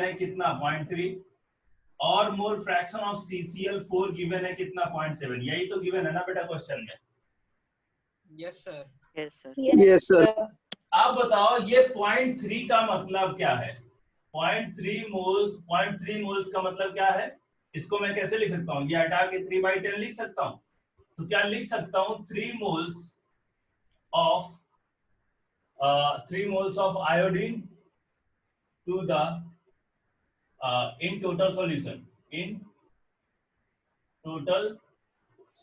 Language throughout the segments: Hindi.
है कितना 0.3 और मोल फ्रैक्शन ऑफ CCl4 गिवन है कितना 0.7। यही तो गिवन है ना बेटा क्वेश्चन में। Yes sir. Yes sir. अब बताओ ये 0.3 का मतलब क्या है? 0.3 मोल्स का मतलब क्या है? इसको मैं कैसे लिख सकता हूँ? ये हटा के 3/10 लिख सकता हूँ। तो क्या लिख सकता हूँ 3 moles of iodine to the in total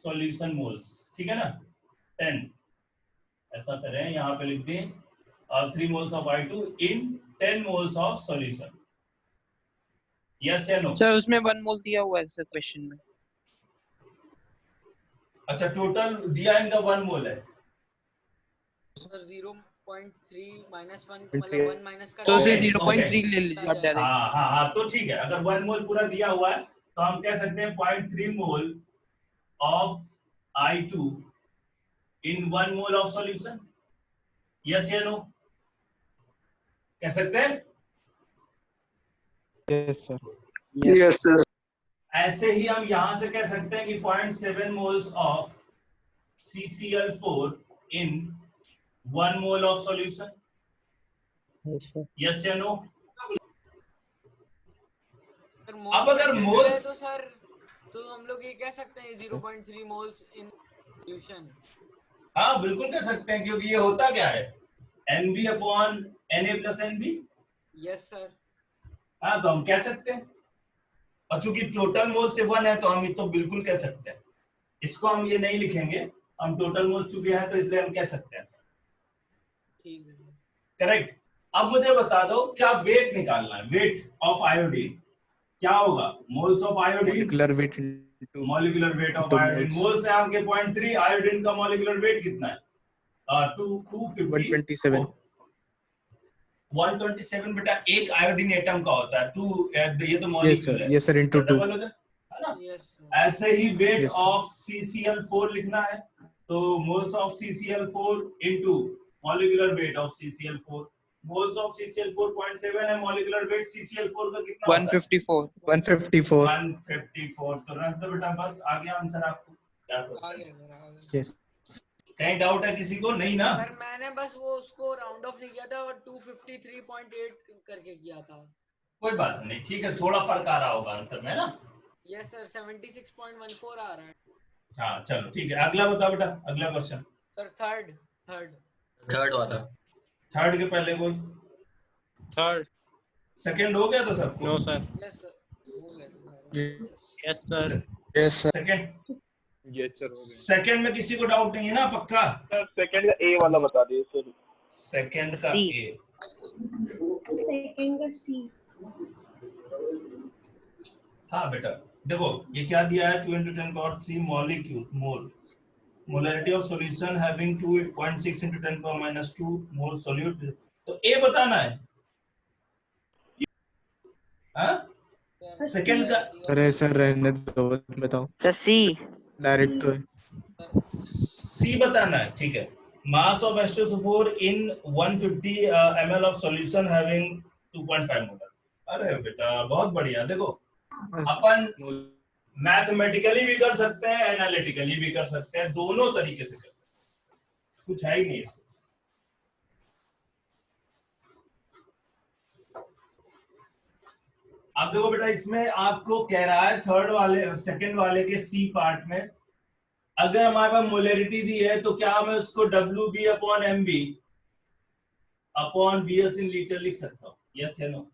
solution moles, ठीक है ना 10। ऐसा करें यहाँ पे लिख दें 3 moles of I2 in 10 moles of solution। Yes या नो? सर उसमें 1 मोल दिया हुआ है सर क्वेश्चन में। अच्छा टोटल दिया इनका 1 मोल है सर 0.3 माइनस 1 मतलब 1 माइनस का तो उसे Okay, 0.3 ले लीजिए आप डायरेक्ट। हाँ तो ठीक है। अगर 1 मोल पूरा दिया हुआ है तो हम कह सकते हैं 0.3 mole of I2 in 1 mole of solution. Yes या नो? कह सकते हैं? Yes sir. Yes sir. ऐसे ही हम यहां से कह सकते हैं कि 0.7 moles of CCl4 in 1 mole of solution. Yes या नो? अब अगर मोल्स तो सर तो हम लोग ये कह सकते हैं 0.3 मोल्स इन सॉल्यूशन। हाँ बिल्कुल कह सकते हैं क्योंकि ये होता क्या है NB upon Na plus NB। Yes sir. हाँ तो हम कह सकते हैं और चूंकि टोटल मोल से 1 है तो हम ये तो बिल्कुल कह सकते हैं। इसको हम ये नहीं लिखेंगे, हम टोटल मोल चुके हैं तो इसलिए हम कह सकते हैं ठीक है करेक्ट। अब मुझे बता दो क्या वेट निकालना है, वेट ऑफ आयोडीन क्या होगा? Moles of iodine molecular weight of iodine moles है आपके 0.3, आयोडीन का मॉलिक्यूलर वेट कितना है? 250 127 बेटा एक आयोडीन एटम का होता है 2 ये तो मॉलिक्यूल है। यस सर इनटू 2 डबल हो जाए है ना। Yes sir. ऐसे ही weight Yes, sir. Of CCl4 लिखना है तो moles of CCl4 into molecular weight of CCl4। Moles of CCl4 0.7 है, मॉलिक्यूलर वेट CCl4 का कितना होता है? 154। 154। तो रख दो बेटा बस आ गया आंसर आपको। क्या आ क्वेश्चन? गया सर आ गया। यस कहीं डाउट है किसी को? नहीं ना? सर मैंने बस वो उसको राउंड ऑफ नहीं किया था और 253.8 करके किया था। कोई बात नहीं, ठीक है थोड़ा फर्क आ रहा होगा आंसर में ना। यस सर 76.14 आ रहा है। हाँ चलो ठीक है अगला बताओ बेटा, अगला क्वेश्चन। सर थर्ड वाला। थर्ड के पहले कोई थर्ड। सेकंड हो गया तो सबको? No sir. यस सर हो गया। Yes sir. Yes sir. Second yes sir हो गया। सेकंड में किसी को डाउट नहीं है ना पक्का? सर सेकंड का ए वाला बता दिए सर। सेकंड का C. ए सेकंड का सी। हाँ बेटा देखो ये क्या दिया है 2 × 10³ mole molarity of solution having 2.6 × 10⁻² mole solute. तो ए बताना है। हाँ सेकंड का अरे सर रहने दो बताओ सर सी। डायरेक्ट तो है। सी बताना है ठीक है। Mass of H2SO4 in 150 ml of solution having 2.5 molar. अरे बेटा बहुत बढ़िया। देखो अपन मैथमेटिकली भी कर सकते हैं, एनालिटिकली भी कर सकते हैं, दोनों तरीके से कर सकते हैं, कुछ है ही नहीं इसमें। अब देखो बेटा इसमें आपको कह रहा है सेकंड वाले के सी पार्ट में अगर हमारे पास मोलरिटी दी है तो क्या मैं उसको WB upon MB upon BS in litre लिख सकता हूँ? यस या नो?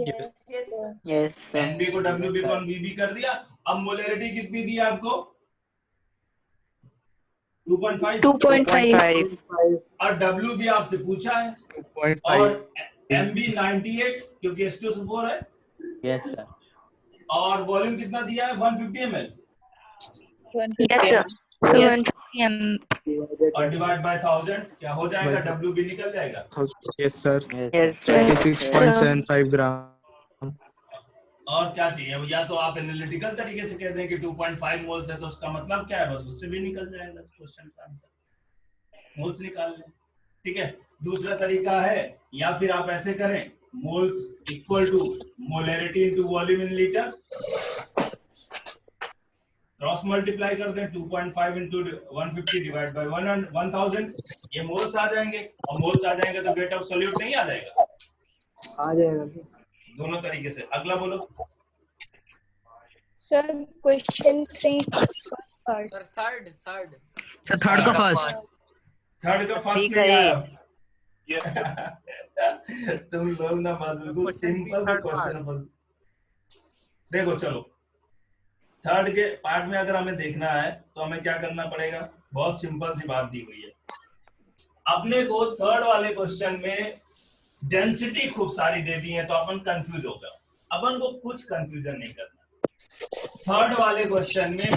Yes sir. NB को WB अपॉन BB कर दिया। अब मोलरिटी कितनी दी आपको? 2.5 और WB आपसे पूछा है 2.5 और MB 98 क्योंकि H2SO4 है। Yes sir. और वॉल्यूम कितना दिया है 150 ml यस सर। और डिवाइड बाय 1000 क्या हो जाएगा? WB निकल जाएगा। Yes sir yes sir. 6.75 ग्राम। और क्या चाहिए? या तो आप एनालिटिकल तरीके से कह दें कि 2.5 मोल्स है तो उसका मतलब क्या है, बस उससे भी निकल जाएगा क्वेश्चन का आंसर, मोल्स निकाल लें। ठीक है दूसरा तरीका है या फिर आप ऐसे करें moles equal to molarity into volume in liter. Cross multiply कर दें 2.5 into 150 डिवाइड बाय 1000, ये मोल्स आ जाएंगे, और मोल्स आ जाएंगे तो वेट ऑफ सॉल्यूट नहीं आ जाएगा? आ जाएगा दोनों तरीके से। अगला बोलो sir question 3 first part. Sir third sir third का फर्स्ट। थर्ड का फर्स्ट ठीक नहीं है। आया। तुम लोग ना बस बिल्कुल सिंपल सा क्वेश्चन। देखो चलो, थर्ड के पार्ट में अगर हमें देखना है तो हमें क्या करना पड़ेगा? बहुत सिंपल सी बात दी हुई है अपने को। थर्ड वाले क्वेश्चन में डेंसिटी खूब सारी दे दी है तो अपन कंफ्यूज हो गए। अपन को कुछ कंफ्यूजन नहीं करना। थर्ड वाले क्वेश्चन में,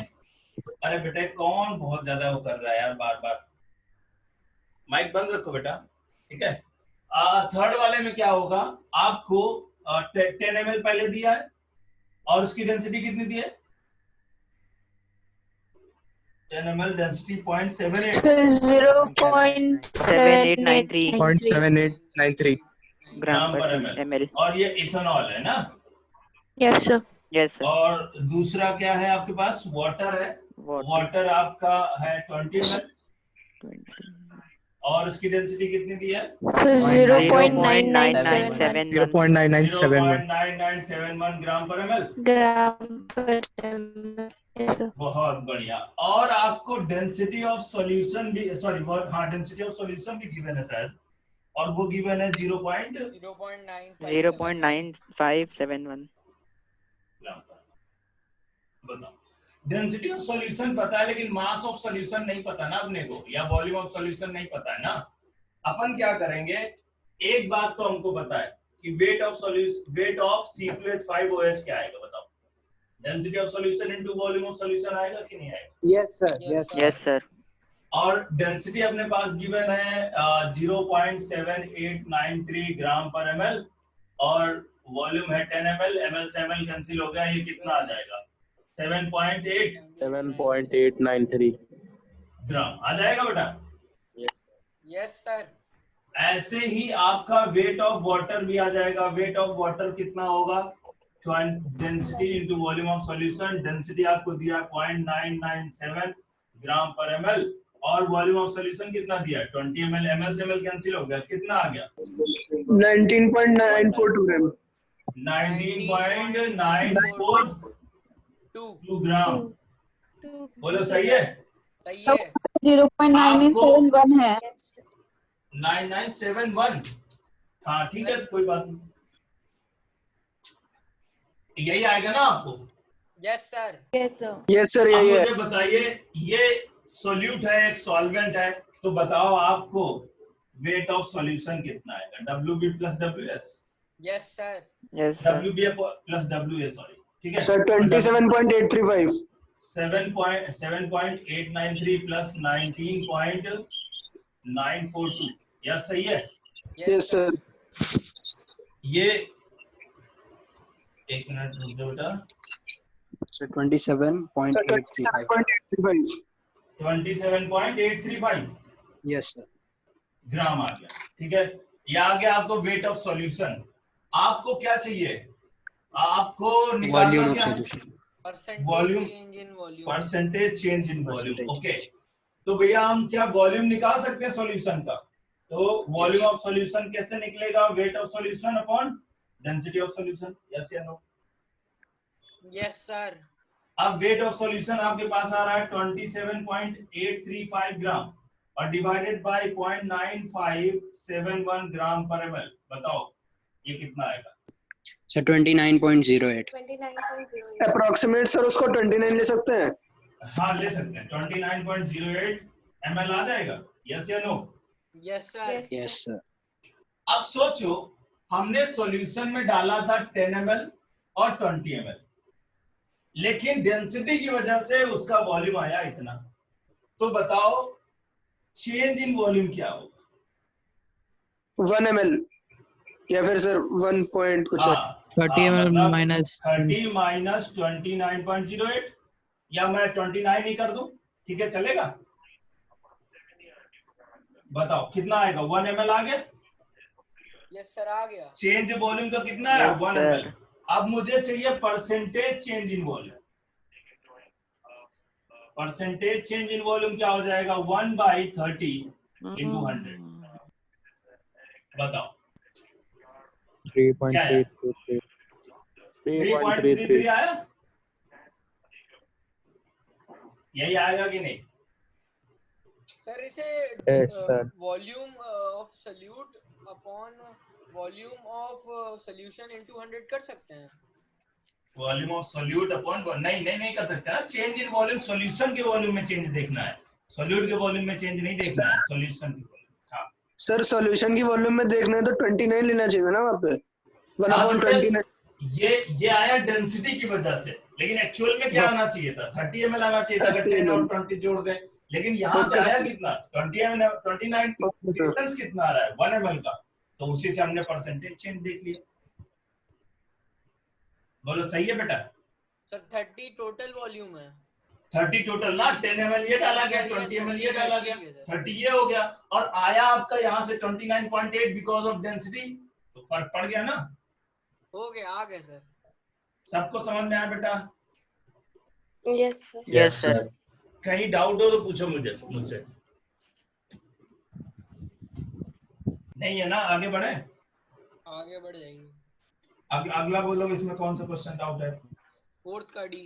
अरे बेटे कौन बहुत ज्यादा वो कर रहा है यार, बार बार माइक बंद रखो बेटा, ठीक है। थर्ड वाले में क्या होगा, आपको 10 ml पहले दिया है और उसकी डेंसिटी कितनी दी है? 10 ml डेंसिटी 0.78 0.7893 0.7893 ग्राम पर ml, ml। और ये इथेनॉल है ना। Yes sir. Yes sir. और दूसरा क्या है आपके पास? वाटर है। वाटर आपका है 20 ml और उसकी डेंसिटी कितनी दी है? 0.9971 0.9971 ग्राम पर ml। ग्राम पर ml। Yes sir. बहुत बढ़िया। और आपको डेंसिटी ऑफ सॉल्यूशन भी, सॉरी हाँ, डेंसिटी ऑफ सॉल्यूशन भी गिवन है शायद, और वो गिवन है 0.9571 ग्राम पर। बताओ, डेंसिटी ऑफ सॉल्यूशन पता है लेकिन मास ऑफ सॉल्यूशन नहीं पता ना अपने को, या वॉल्यूम ऑफ सॉल्यूशन नहीं पता है ना। अपन क्या करेंगे, एक बात तो हमको पता है कि वेट ऑफ C2H5OH क्या आएगा, बताओ। Density of solution into volume of solution आएगा कि नहीं आएगा? Yes sir. Yes sir. और डेंसिटी अपने पास गिवन है 0.7893 ग्राम पर ml, और वॉल्यूम है 10 ml। ml से ml कैंसिल हो गया, ये कितना आ जाएगा? 7.893 ग्राम आ जाएगा बेटा। Yes sir. ऐसे ही आपका वेट ऑफ वाटर भी आ जाएगा। वेट ऑफ वाटर कितना होगा? Density into volume of solution. Density आपको दिया 0.997 ग्राम पर ml, और वॉल्यूम ऑफ सॉल्यूशन कितना दिया? 20 ml। ml से ml कैंसिल हो गया, कितना आ गया? 19.942 ग्राम। 19.942 ग्राम। बोलो सही है? सही है। 0.9971 है। 9971। हाँ ठीक है, कोई बात नहीं, यही आएगा ना आपको? Yes sir. यस सर यही है। मुझे बताइए, ये सोल्यूट है, एक सॉल्वेंट है, तो बताओ आपको वेट ऑफ सॉल्यूशन कितना आएगा? WB plus WS। Yes sir. Yes sir. WB plus WS, sorry, ठीक है सर 27.835। 7.893 प्लस 19.942, यस सही है? Yes sir. ये एक मिनट रुक जाओ बेटा। सर 27.835। 27.835 yes sir. ग्राम आ गया, ठीक है। ये आ गया आपको वेट ऑफ सॉल्यूशन। आपको क्या चाहिए? आपको निकालना क्या है? Volume, percentage change in volume. Okay, तो भैया हम क्या वॉल्यूम निकाल सकते हैं सॉल्यूशन का? तो वॉल्यूम ऑफ सॉल्यूशन कैसे निकलेगा? Weight of solution upon density of solution. Yes या नो? Yes sir. अब वेट ऑफ सॉल्यूशन आपके पास आ रहा है 27.835 ग्राम, और डिवाइडेड बाय 0.9571 ग्राम पर ml। बताओ ये कितना आएगा? सर 29.08। अप्रोक्सीमेट सर उसको 29 ले सकते हैं? हाँ ले सकते हैं। 29.08 ml आ जाएगा। यस या no? Yes sir. Yes sir. अब सोचो, हमने सॉल्यूशन में डाला था 10 ml और 20 ml, लेकिन डेंसिटी की वजह से उसका वॉल्यूम आया इतना। तो बताओ चेंज इन वॉल्यूम क्या होगा? 1 ml या फिर सर 1 पॉइंट कुछ। 30 ml माइनस 30 माइनस 29.08, या मैं 29 ही कर दूं, ठीक है चलेगा? बताओ कितना आएगा? 1 ml आ गया? यस सर आ गया चेंज वॉल्यूम का कितना है? Yes, 1 sir. ml। अब मुझे चाहिए percentage change in volume. Percentage change in volume क्या हो जाएगा? 1/30 into 100। बताओ 3.333 3.33 आया? यही आएगा कि नहीं? सर इसे Yes, sir. Volume of solute upon volume of solution into 100 कर सकते हैं। वॉल्यूम ऑफ सॉल्यूट अपॉन नहीं कर सकते हैं। चेंज इन वॉल्यूम सॉल्यूशन के वॉल्यूम में चेंज देखना है, सॉल्यूट के वॉल्यूम में चेंज नहीं देखना है, सॉल्यूशन के वॉल्यूम। हाँ सर सॉल्यूशन की वॉल्यूम में देखना है तो 29 लेना चाहिए ना वहाँ पे 1 हाँ, अपॉन तो बेटा, 29। ये आया डेंसिटी की वजह से, लेकिन एक्चुअल में क्या आना चाहिए था? 30 ml आना चाहिए था अगर 10 और 20 जोड़ गए। लेकिन यहाँ से आया कितना? 20 ml 29। डिफरेंस कितना आ रहा है? 1 ml का। तो उसी से हमने परसेंटेज चेंज देख लिया। बोलो सही है बेटा? सर 30 टोटल वॉल्यूम है। 30 टोटल ना, 10 ml ये डाला गया, 20 ml ये डाला गया, 30 ये हो गया, और आया आपका यहाँ से 29.8 बिकॉज ऑफ डेंसिटी। तो फर्क पड़ गया ना? हो गया आ गया सर। सबको समझ में आया बेटा? Yes, sir. Yes, sir. कहीं डाउट हो तो पूछो मुझसे। नहीं है ना? आगे बढ़े? आगे बढ़ जाएंगे। अगला बोलो, इसमें कौन सा क्वेश्चन डाउट है? फोर्थ का डी।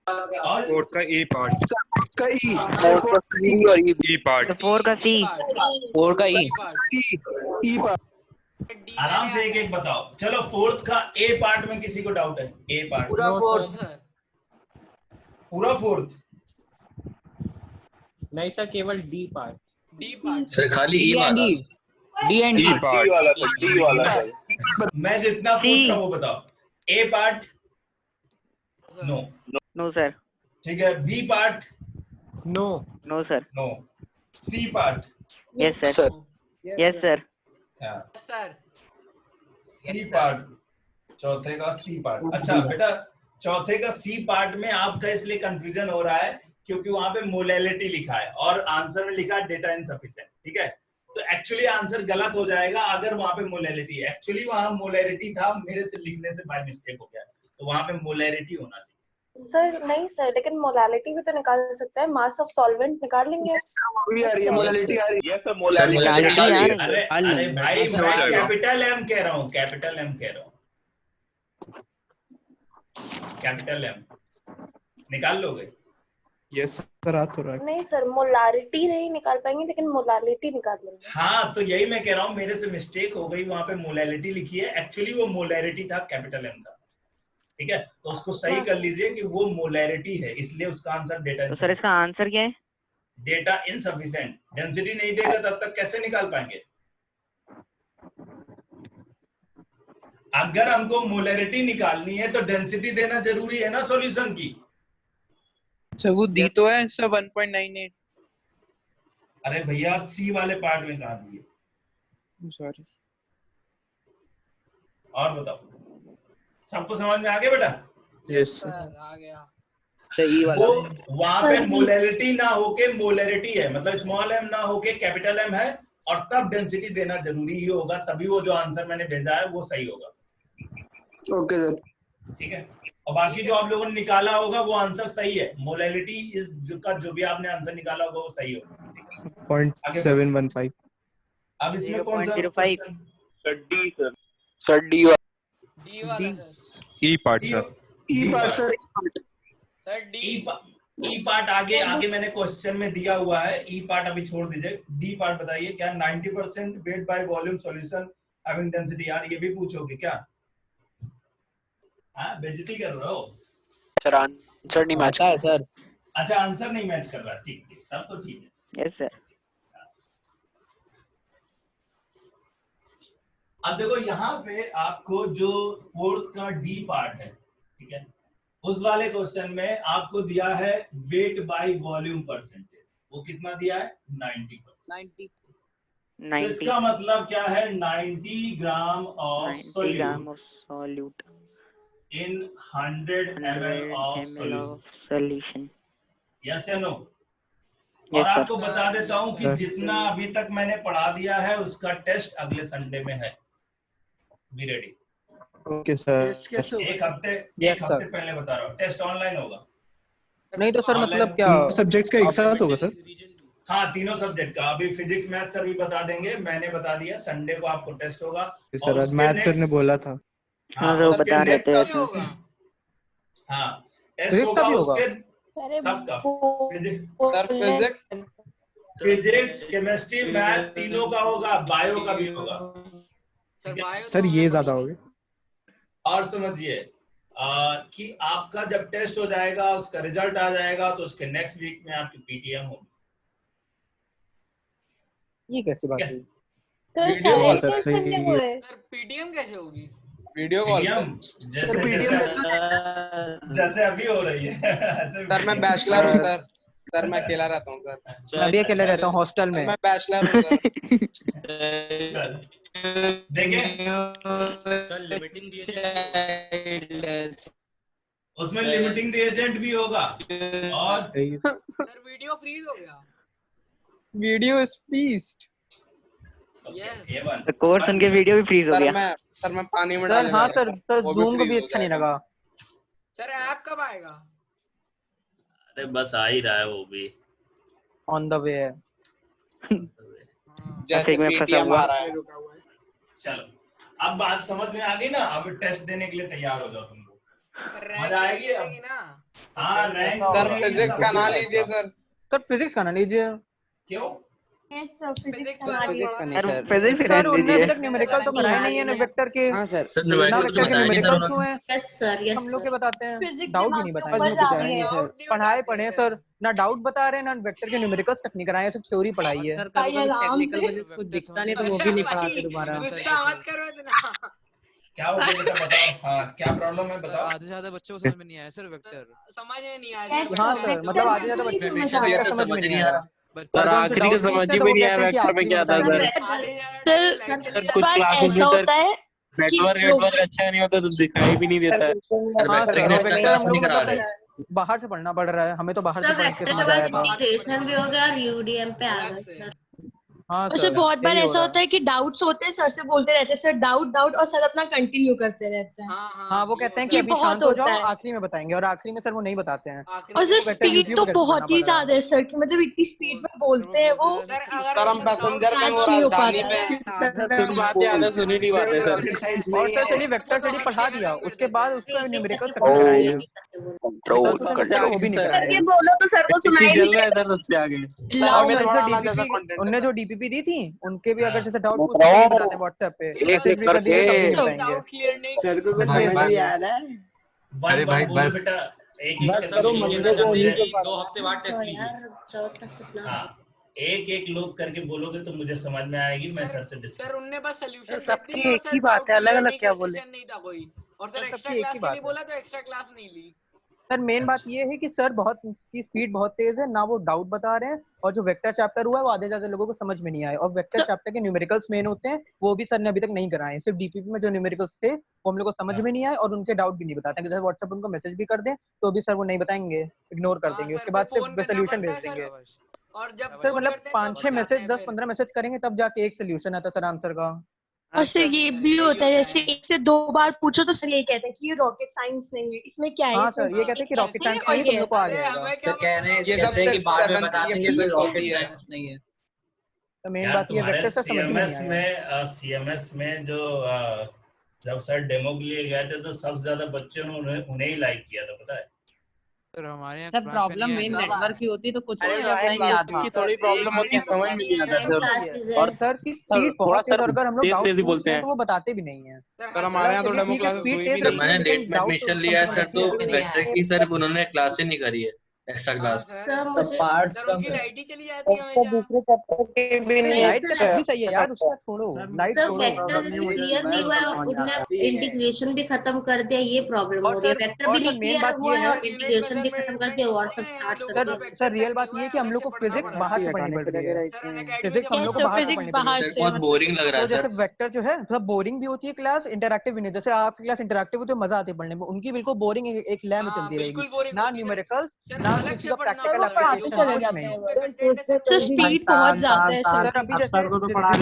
और फोर्थ का ए पार्ट, का ई ई पार्ट, 4 का C. 4 का E. ई पार्ट आराम से एक एक बताओ। चलो फोर्थ का ए पार्ट में किसी को डाउट है? ए पार्ट पूरा फोर्थ सर। पूरा फोर्थ? नहीं सर केवल D part. D part sir खाली ई वाला, D and E E. Part, D वाला। मैं जितना पूछ रहा हूँ वो बताओ। A part no, No, sir. ठीक है। B part no No, sir. No. C part Yes, sir. Yes, sir. Sir. C part, चौथे का सी पार्ट। अच्छा बेटा, चौथे का सी पार्ट में आपका इसलिए कंफ्यूजन हो रहा है क्योंकि वहां पे मोलैलिटी लिखा है और आंसर में लिखा है डेटा इनसफिशिएंट, ठीक है? तो एक्चुअली आंसर गलत हो जाएगा अगर वहां पे मोलैलिटी है। एक्चुअली वहां मोलैरिटी था, मेरे से लिखने से बाय मिस्टेक हो गया, तो वहां पे मोलैरिटी होना चाहिए। सर नहीं सर, लेकिन मोलालिटी भी तो निकाल सकते हैं। मास ऑफ सॉल्वेंट निकाल लेंगे। भी आ रही है मोलालिटी आ रही है। ये सब मोलालिटी मोलालिटी आ रही है। अरे भाई मैं कैपिटल एम कह रहा हूँ, कैपिटल एम कह रहा हूँ, कैपिटल एम निकाल लोगे? यस सर, आ तो रहा है। नहीं सर, मोलारिटी नहीं निकाल पाएंगे, लेकिन मोलालिटी निकाल लेंगे। हाँ तो यही मैं कह रहा हूँ, मेरे से मिस्टेक हो गई, वहां पे मोलैलिटी लिखी है, एक्चुअली वो मोलैरिटी था कैपिटल एम का, ठीक है? तो उसको सही कर लीजिए कि वो मोलैरिटी है, इसलिए उसका आंसर डेटा। तो सर इसका आंसर क्या है? Data insufficient. डेंसिटी नहीं देगा तब तक कैसे निकाल पाएंगे? अगर हमको मोलैरिटी निकालनी है तो डेंसिटी देना जरूरी है ना सॉल्यूशन की। सर वो दी तो है सर 1.98. अरे भैया सी वाले पार्ट में कहा दिए? सॉरी। और बताओ, सबको समझ में आ गया बेटा? Yes sir sir. आ गया। वो वहां पे मोलैरिटी ना होके मोलैरिटी है, मतलब स्मॉल एम ना होके कैपिटल एम है, और तब डेंसिटी देना जरूरी ही होगा, तभी वो जो आंसर मैंने भेजा है वो सही होगा। ओके सर, ठीक है? और बाकी जो आप लोगों ने निकाला होगा वो आंसर सही है। मोलैलिटी इज का जो भी आपने आंसर निकाला होगा वो सही होगा। 0.715। अब इसमें कौन सा 0.05। Question? D sir, sir D D वाला sir. E part sir, E part sir, sir D E part आगे आगे मैंने क्वेश्चन में दिया हुआ है। ई पार्ट अभी छोड़ दीजिए, डी पार्ट बताइए। क्या 90% weight by volume solution having density? यार ये भी पूछोगे क्या? हाँ बेइज्जती कर रहे हो सर आंसर नहीं मैच है सर। अच्छा आंसर नहीं मैच कर रहा, ठीक ठीक, तब तो ठीक है। Yes, sir. अब देखो यहाँ पे आपको जो फोर्थ का डी पार्ट है, ठीक है, उस वाले क्वेश्चन में आपको दिया है वेट बाय वॉल्यूम परसेंटेज। वो कितना दिया है? 90%। 90। तो 90. इसका मतलब क्या है? 90 gram of 90 gram of solute in 100 ml of ml solution. of solution. Yes या नो? और Yes, sir. आपको बता देता हूँ कि Yes, जितना अभी तक मैंने पढ़ा दिया है उसका टेस्ट अगले संडे में है। Be ready. Okay sir. Test कैसे एक होगा? हफ्ते Yes, एक हफ्ते sir. पहले बता रहा हूँ, टेस्ट ऑनलाइन होगा। नहीं तो सर Online- मतलब क्या सब्जेक्ट्स का एक साथ होगा सर? हाँ, तीनों सब्जेक्ट का। अभी फिजिक्स मैथ सर भी बता देंगे, मैंने बता दिया। संडे को आपको टेस्ट होगा। सर आज मैथ सर ने बोला था। हाँ सर वो उसके बता रहे next- थे क्या ऐसे। होगा? हाँ, टेस्ट Physics का होगा भी होगा? उसके सबका। Physics sir physics physics chemistry math तीनों का होगा, बायो का भी होगा। सर बायो सर ये ज्यादा हो गए। और समझिए कि आपका जब टेस्ट हो जाएगा, उसका रिजल्ट आ जाएगा, तो उसके नेक्स्ट वीक में आपकी पीटीएम होगी। ये कैसी बात ठीक है? हुई? तो वीडियो सारे कॉल सर, टेस्ट सही संडे है। को है। सर पीटीएम कैसे होगी? वीडियो कॉल पे। पीटीएम जैसे सर पीडीएम जैसे जैसे अभी हो रही है ऐसे सर मैं PTM। बैचलर हूँ सर। सर मैं अकेला रहता हूँ सर। मैं भी अकेले रहता हूँ हॉस्टल में। मैं बैचलर हूँ सर। चल, देखें सर लिमिटिंग उसमें लिमिटिंग रिएजेंट भी होगा। और सही है। सर वीडियो फ्रीज हो गया। Video is freezed. Yes. ये वन कोर्स उनके वीडियो भी फ्रीज हो सर गया। मैं पानी में सर डालने हाँ जा रहा सर हूँ। सर वो भी जूम को freeze भी हो अच्छा नहीं जाएगा। लगा। सर ऐप कब आएगा? अरे बस आ ही रहा है वो भी। ऑन द वे है। जैसे ट्रैफिक में फंसा पीटीएम हुआ। आ रहा है। चलो, अब बात समझ में आ गई ना। अब टेस्ट देने के लिए तैयार हो जाओ तुम लोग। रैंक मजा आएगी अब। मिलेगी ना? हाँ, रैंक सर मिलेगी, फिजिक्स सब का ना कुछ। लीजिए सर। सर फिजिक्स का ना लीजिए। क्यों? फिजिक्स का फिजिक्स का पढ़ा नहीं सर सर। फिजिक्स सर रहने उनने अभी दीजिए। तक न्यूमेरिकल तो कराए नहीं है ना वेक्टर के। हाँ सर। ना वेक्टर के न्यूमेरिकल्स हुए हैं। यस सर, यस हम लोग के सर। बताते हैं। फिजिक्स डाउट भी नहीं बताएंगे। समझ आ रही है। डाउट नहीं पढ़ाए बताते पढ़े हैं सर। ना डाउट बता रहे हैं ना वेक्टर के न्यूमेरिकल्स तक नहीं कराए हैं, सिर्फ थ्योरी पढ़ाई है। भाई आराम से। कुछ दिखता नहीं तो वो भी नहीं पढ़ाते दोबारा। गुस्सा मत करो इतना। क्या हो गया बेटा, बताओ। हाँ, क्या प्रॉब्लम है बताओ। आधे से ज्यादा बच्चों को समझ में नहीं आया सर वेक्टर। समझ में नहीं आया Yes, हाँ sir. सर मतलब आधे ज्यादा बच्चे Vector समझ में नहीं आ रहा। सर आखिरी का समझ ही नहीं आया वेक्टर में क्या था सर। सर कुछ क्लासेस में होता है नेटवर्क अच्छा नहीं होता तो दिखाई भी नहीं देता है। हाँ सर वेक्टर हम लोग मतलब कहीं बाहर से पढ़ना पड़ रहा है। हमें तो बाहर से पढ़ के समझ आया था। इंटीग्रेशन भी हो गया और यूडीएम पे आ गया सर। हाँ और सर सर बहुत बार यही हो ऐसा रहा होता है कि डाउट्स होते हैं, सर से बोलते रहते हैं सर डाउट डाउट, और सर अपना कंटिन्यू करते रहते हैं। हाँ वो कहते हैं कि ये अभी बहुत शांत हो होता जाओ है। आखिरी में बताएंगे और आखिरी में सर वो नहीं बताते हैं। और सर तो बेटर स्पीड YouTube तो पे कैसे बहुत ही पढ़ना पड़ रहा है। ज्यादा है सर कि मतलब इतनी स्पीड में बोलते हैं वो। सर हम पैसेंजर में वो Catch नहीं हो राजधानी पाता में सुन बातें आधा सुन ही नहीं पाते सर। रॉकेट साइंस और नहीं सर है। चलिए वेक्टर स्टडी पढ़ा दिया उसके बाद उसका न्यूमेरिकल तक नहीं कराए हैं। सबसे वो आगे भी नहीं सर। कराए हैं। बोलो तो सर को पीछे चल रहा है सर सबसे आगे। और मेरे सर बड़ा जो ना ज्यादा डीपीपी कंटेंट उनने जो डीपीपी दी थी उनके भी अगर हाँ। जैसे डाउट पूछते तो नहीं बताते व्हाट्सएप पे मैसेज भी कर दिए तब भी नहीं बताएंगे। डाउट क्लियर नहीं। सर को कुछ भाई, समझ बस। नहीं आ रहा है। अरे भाई बोलो बेटा, एक एक सर वो करके मंडे को मुझे। 2 हफ्ते बाद टेस्ट लीजिए। हाँ, एक एक लोग करके बोलोगे तो मुझे समझ में आएगी। मैं सर से डिस्कस। सर उनने बस सॉल्यूशन सबकी एक ही बात है अलग अलग क्या बोले। नहीं था कोई, और सर सर, एक्स्ट्रा सबकी एक ही क्लास के बात लिए है। बोला तो एक्स्ट्रा क्लास नहीं ली। सर मेन बात ये है कि सर बहुत उसकी स्पीड बहुत तेज है ना, वो डाउट बता रहे हैं और जो वेक्टर चैप्टर हुआ है वो आधे ज्यादा लोगों को समझ में नहीं आया। और वेक्टर चैप्टर के न्यूमेरिकल्स मेन होते हैं वो भी सर ने अभी तक नहीं कराए हैं। सिर्फ डीपीपी में जो न्यूमेरिकल्स थे वो हम लोग को समझ में नहीं आए और उनके डाउट भी नहीं बताते हैं। जैसे व्हाट्सएप उनको मैसेज भी कर दें तो भी सर वो नहीं बताएंगे, इग्नोर कर देंगे। उसके बाद सिर्फ सोल्यूशन भेज देंगे। और जब सर फोन मतलब करते हैं 5-6 मैसेज 10-15 मैसेज करेंगे तब जाके एक सोल्यूशन आता है सर आंसर का। और सर ये भी होता है जैसे 1 से 2 बार पूछो तो सर यही कहते हैं कि ये रॉकेट साइंस नहीं है, इसमें क्या है। हाँ इसमें सर ये कहते हैं कि रॉकेट साइंस नहीं है तुम लोग को आ जाएगा। ये सब सिर्फ बाद में बताते हैं ये रॉकेट साइंस नहीं है। तो मेन यार बात ये तुम्हारे वेक्टर सर समझ में नहीं आया। सीएमएस में जो जब सर डेमो के लिए गए थे तो सबसे ज्यादा बच्चों ने उन्हें ही लाइक किया था, पता है। सर हमारे यहाँ सर प्रॉब्लम मेन नेटवर्क की होती तो कुछ नहीं आता। की थोड़ी प्रॉब्लम होती है, समझ में नहीं आता सर। और सर की स्पीड थोड़ा बहुत तेज सर और अगर हम लोग तेज डाउट तेज ही पूछते हैं हैं। तो वो बताते भी नहीं है। सर हमारे यहाँ तो डेमो क्लासेस हुई भी नहीं। मैंने लेट में एडमिशन लिया है सर तो वेक्टर की सर उन्होंने क्लास ही नहीं करी है एक्स्ट्रा क्लास। सर मुझे पार्ट्स कम है। लाइट ही चली जाती है हमेशा। दूसरे चैप्टर के भी नहीं, लाइट सर, का सब्जी सही है यार, उसका छोड़ो लाइट सर छोड़ो। वेक्टर क्लियर नहीं हुआ है और उन्होंने इंटीग्रेशन भी खत्म कर दिया, ये प्रॉब्लम और हो रही है। सर- वेक्टर और भी सर नहीं मेन क्लियर बात हुआ ये है है और इंटीग्रेशन भी खत्म कर दिया और सब स्टार्ट कर दिया। सर रियल बात ये है कि हम लोग को फिजिक्स बाहर से पढ़नी पड़ रही है। फिजिक्स हम लोग को Yes, sir, बाहर से physics पढ़नी बाहर पड़ेगी। से। बहुत बोरिंग लग रहा तो है जैसे सर। वेक्टर जो है मतलब बोरिंग भी होती है क्लास, इंटरैक्टिव भी नहीं। जैसे आपकी क्लास इंटरैक्टिव होती है मजा आती है पढ़ने में, उनकी बिल्कुल बोरिंग एक लैब में चलती बिल्कुल रहेगी। boring ना होती है। न्यूमेरिकल्स सर, ना अलग किसी से का पढ़ना प्रैक्टिकल पड़ता है। एप्लीकेशन कुछ नहीं। सर स्पीड बहुत ज्यादा है सर। सर अभी जैसे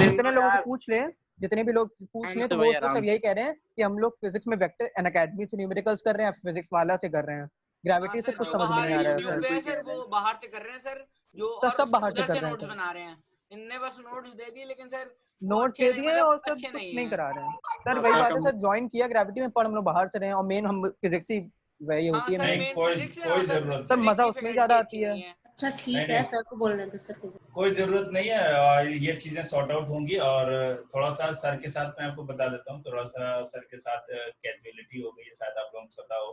जितने लोगों से पूछ ले जितने भी लोग पूछ हम रहे हैं तो तो वो भाई तो आराम सब यही कह रहे हैं कि हम लोग फिजिक्स में वेक्टर अनअकैडमी से न्यूमेरिकल्स कर रहे हैं, फिजिक्स वाला से कर रहे हैं, ग्रेविटी से सर कुछ जो समझ में बाहर नहीं आ रहा है यूट्यूब सर। पे है सर वो बाहर से कर रहे हैं सर, जो सर और सब बाहर से उधर कर से रहे हैं नोट्स सर, बना रहे हैं। इनने बस नोट्स दे दिए लेकिन सर वो नोट्स अच्छे दे नहीं, दिए मतलब और सब अच्छे कुछ नहीं नहीं है। करा रहे हैं सर। वही बात है सर, ज्वाइन किया ग्रेविटी में पर हम लोग बाहर से रहे हैं और मेन हम फिजिक्स ही वही हाँ होती है सर मेन। मेन कोई फिजिक्स है कोई और सर जरूरत सर नहीं, मजा फिजिक्स की उसमें ही फैकल्टी ज्यादा अच्छी आती है। नहीं है। अच्छा ठीक नहीं है, नहीं सर को बोलने दो, सर को। कोई जरूरत नहीं है। ये चीजें सॉर्ट आउट होंगी। और थोड़ा सा सर के साथ मैं आपको बता देता हूँ, थोड़ा सा सर के साथ कैजुअलिटी हो गई है, शायद आप लोगों को पता हो।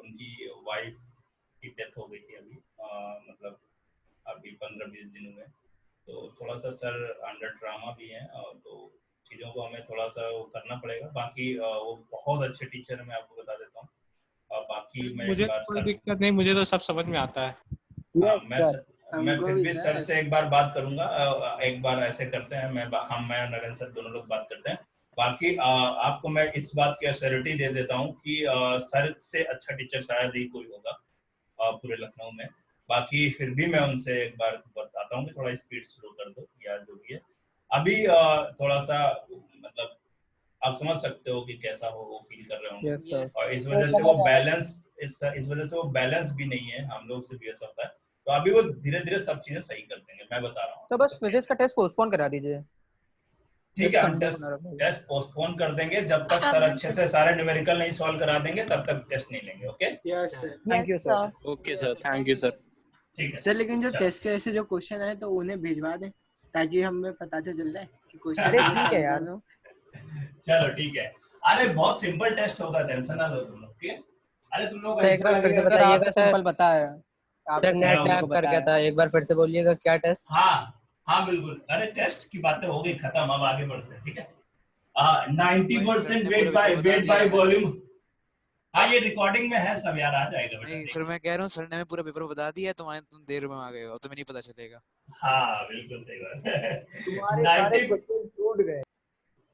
उनकी वाइफ की डेथ हो गई थी अभी, मतलब अभी 15-20 दिनों में। तो थोड़ा सा सर अंडर ड्रामा भी है, और तो चीज़ों को हमें थोड़ा सा वो करना पड़ेगा। बाकी वो बहुत अच्छे टीचर है, मैं आपको बता देता हूँ। और बाकी मैं एक मुझे बार कोई सर, दिक्कत नहीं, मुझे तो सब समझ में आता है। हाँ मैं हमको फिर भी भी सर सर। से एक बार बात करूंगा। एक बार ऐसे करते हैं, मैं और नरेंद्र सर दोनों लोग बात करते हैं। बाकी आपको मैं इस बात की अश्योरिटी दे देता हूँ कि सर से अच्छा टीचर शायद ही कोई होगा पूरे लखनऊ में। बाकी फिर भी मैं उनसे एक बार बताता हूँ कि थोड़ा स्पीड स्लो कर दो या जो भी है। अभी थोड़ा सा मतलब आप समझ सकते हो कि कैसा वो फील कर रहे होंगे। Yes sir. और इस वजह से वो बैलेंस इस वजह से वो बैलेंस भी नहीं है, हम लोग से भी ऐसा होता है। तो अभी वो धीरे धीरे सब चीजें सही कर देंगे, मैं बता रहा हूँ। तो बस फिजिक्स का टेस्ट पोस्टपोन करा दीजिए। ठीक है, हम संडे को ना रखो। टेस्ट पोस्टपोन कर देंगे जब तक सर अच्छे से सारे न्यूमेरिकल नहीं सॉल्व करा देंगे, तब तक टेस्ट नहीं लेंगे। Okay yes sir. Thank you sir. Okay sir, thank you sir. ठीक है सर लेकिन जो चलो। टेस्ट के ऐसे जो क्वेश्चन है तो उन्हें भिजवा दें ताकि हमें पता तो चल जाए कि क्वेश्चन अरे ठीक है यार। चलो ठीक है। अरे बहुत सिंपल टेस्ट होगा, टेंशन ना लो तुम लोग। ठीक है, अरे तुम लोग सर एक ऐसे बार फिर से लगेगा कि बताइएगा सर। सिंपल बता है सर नेट आपको लैग कर गया था, एक बार फिर से बोलिएगा क्या टेस्ट। हाँ हाँ बिल्कुल। अरे टेस्ट की बातें हो गई खत्म, अब आगे बढ़ते हैं। ठीक है, 90% वेट बाय वॉल्यूम। हाँ ये रिकॉर्डिंग में है सब यार, आ जाएगा बेटा। नहीं सर मैं कह रहा हूँ सर ने हमें पूरा पेपर बता दिया, तुम देर में आ गए हो, तुम्हें नहीं पता चलेगा। हाँ बिल्कुल सही बात है। तुम्हारे सारे 90 क्वेश्चन छूट गए।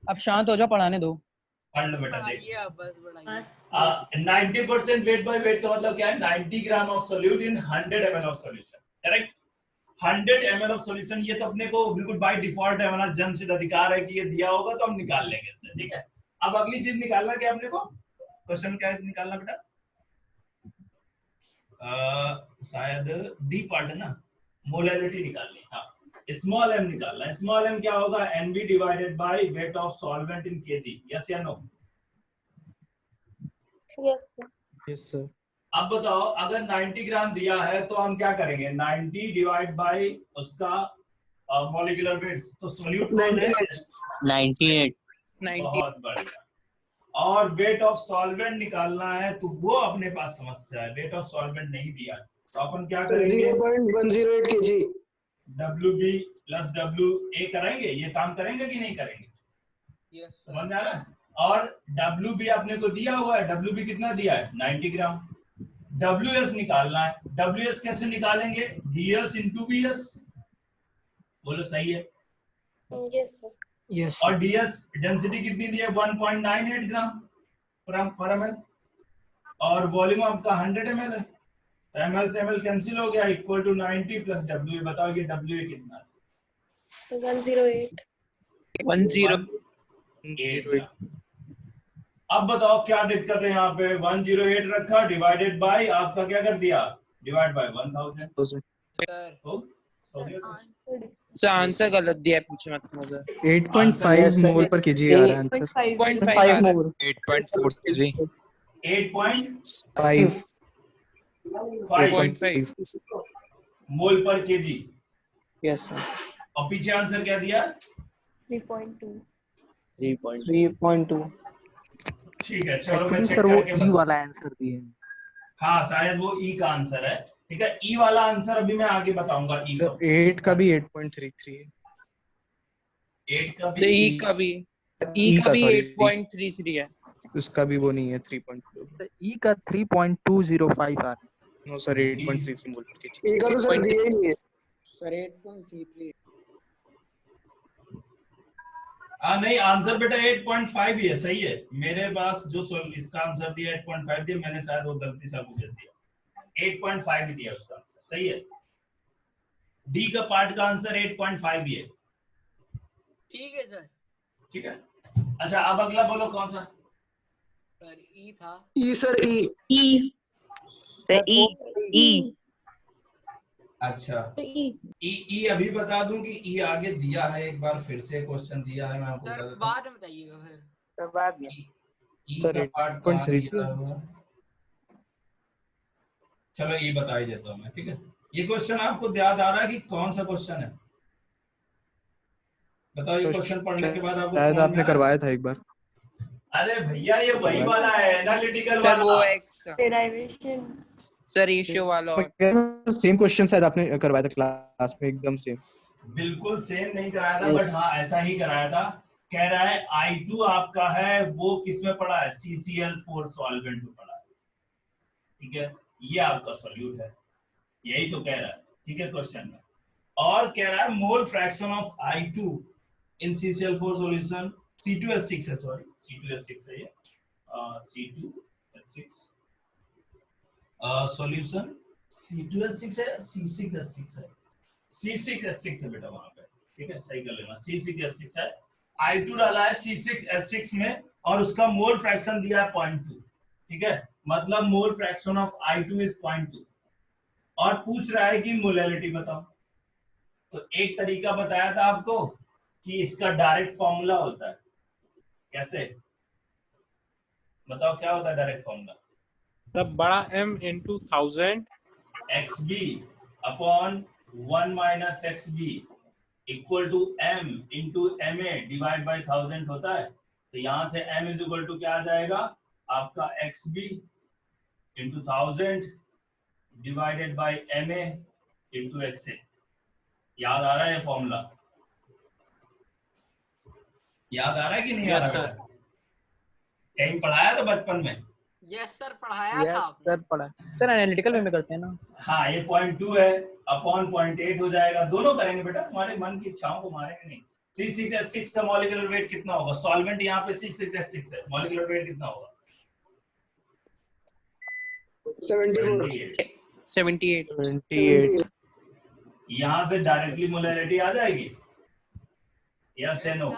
अब शांत हो जाओ, पढ़ाने दो। पढ़ लो बेटा, देख। बढ़ाइए आप, बस बढ़ाइए। 90% वेट बाय वेट का मतलब क्या है? 90 gram of solute in 100 ml of solution. Correct. 100 ml of solution, ये तो अपने को बिल्कुल बाय डिफॉल्ट है, हमारा जन्मसिद्ध अधिकार है कि ये दिया होगा तो हम निकाल लेंगे इससे। ठीक है, अब अगली चीज निकालना क्या अपने को? क्वेश्चन क्या निकालना बेटा? शायद डी पार्ट है ना, मोलैलिटी निकालनी। हाँ, स्मॉल m निकालना है। स्मॉल m क्या होगा? NV divided by weight of solvent in kg। Yes या no? Yes sir. Yes sir. अब बताओ, अगर 90 ग्राम दिया है तो हम क्या करेंगे? 90 डिवाइड बाय उसका मॉलिक्यूलर वेट, तो सोल्यूट 98। बहुत बढ़िया। और वेट ऑफ सॉल्वेंट निकालना है, तो वो अपने पास समस्या है, वेट ऑफ सॉल्वेंट नहीं दिया, तो अपन क्या करेंगे? 0.108 kg। WB प्लस WA कराएंगे। ये काम करेंगे कि नहीं करेंगे? यस समझ में आ रहा है? और WB आपने को दिया हुआ है, WB कितना दिया है? 90 ग्राम। WS निकालना है। WS कैसे निकालेंगे? DS into VS। बोलो सही है? Yes sir. यस। और DS डेंसिटी कितनी दी है? 1.98 ग्राम पर ml। और वॉल्यूम आपका 100 ml है, तो ml से ml कैंसिल हो गया, इक्वल टू 90 प्लस WA। बताओ ये WA कितना है? 108। 108। अब बताओ क्या दिक्कत है यहाँ पे? 108 रखा, डिवाइडेड बाय आपका क्या कर दिया? Divide by 1000। हो गया? सर आंसर गलत दिया है, पूछे मत मुझे। 8.5 मोल पर केजी आ रहा है आंसर। 8.5 मोल। 8.43। 8.5 मोल पर केजी। Yes sir. और पीछे आंसर क्या दिया? 3.2। 3.2। ठीक है, चलो मैं चेक सर वो करके ई वाला आंसर दिए। हाँ शायद वो ई का आंसर है। ठीक है, ई वाला आंसर अभी मैं आगे बताऊंगा। ई का 8 का भी 8.33 है। 8 का तो भी ई का भी 8.33 है। उसका भी वो नहीं है 3.2। ई का 3.205 आ। नो सर 8.33 मोल पर केजी। ई का तो सर दिया ही नहीं है सर। 8.33। नहीं, आंसर बेटा 8.5 ही है। सही है, मेरे पास जो इसका आंसर दिया 8.5 दिया, मैंने शायद वो गलती से मुझे दिया 8.5 ही दिया उसका आंसर। सही है, डी का पार्ट का आंसर 8.5 ही है। ठीक है सर। ठीक है। अच्छा अब अगला बोलो कौन सा? सर ई था। ई सर ई ई ई अच्छा ई अभी बता दूं कि ई आगे दिया है, एक बार फिर से क्वेश्चन दिया है, मैं आपको बता सर देता हूं। बाद में बताइएगा फिर। सर बाद में ई सर का पार्ट कहाँ 8.33 दिया हुआ है? चलो ये बता ही देता हूं मैं, ठीक है। ये क्वेश्चन आपको याद आ रहा है कि कौन सा क्वेश्चन है? बताओ ये क्वेश्चन पढ़ने के बाद आपको शायद समझ में आपने आया? करवाया था एक बार। अरे भैया ये वही वाला है, एनालिटिकल सर वो वाला। एक्स का सर रेशियो वाला और सेम क्वेश्चन शायद आपने करवाया था क्लास में, एकदम सेम। बिल्कुल सेम नहीं कराया था, बट हाँ ऐसा ही कराया था। कह रहा है I2 आपका है वो किस में पड़ा है? CCl4 सॉल्वेंट में पड़ा है, ठीक है। ये आपका सॉल्यूट है, यही तो कह रहा है, ठीक है क्वेश्चन में। और कह रहा है मोल fraction of I2 in CCl4 solution, C2H6 है, सॉरी C2H6 है ये, C2H6 सॉल्यूशन C2H6 है, C6H6 है, C6H6 है बेटा वहां पे, ठीक है सही कर लेना, C6H6 है। I2 डाला है C6H6 में और उसका मोल फ्रैक्शन दिया है 0.2, ठीक है, मतलब मोल फ्रैक्शन ऑफ I2 इज 0.2। और पूछ रहा है कि मोलैलिटी बताओ। तो एक तरीका बताया था आपको कि इसका डायरेक्ट फॉर्मूला होता है, कैसे बताओ क्या होता है डायरेक्ट फॉर्मूला? तब बड़ा M into 1000 XB upon 1 minus XB equal to M into MA divide by 1000 होता है। तो यहां से M इज इक्वल टू क्या आ जाएगा आपका XB into 1000 divided by MA into XA। याद आ रहा है ये फॉर्मूला? याद आ रहा है कि नहीं आ रहा है? कहीं पढ़ाया था बचपन में? यस सर पढ़ाया था आपने। सर पढ़ा सर, एनालिटिकल वे में करते हैं ना। हाँ ये 0.2 है अपॉन 0.8 हो जाएगा, दोनों करेंगे बेटा, तुम्हारे मन की इच्छाओं को मारेंगे नहीं। C6H6 का मॉलिक्यूलर वेट कितना होगा? सॉल्वेंट यहाँ पे C6H6 है, मॉलिक्यूलर वेट कितना होगा? 78। यहाँ से डायरेक्टली मोलैरिटी आ जाएगी, यस या नो?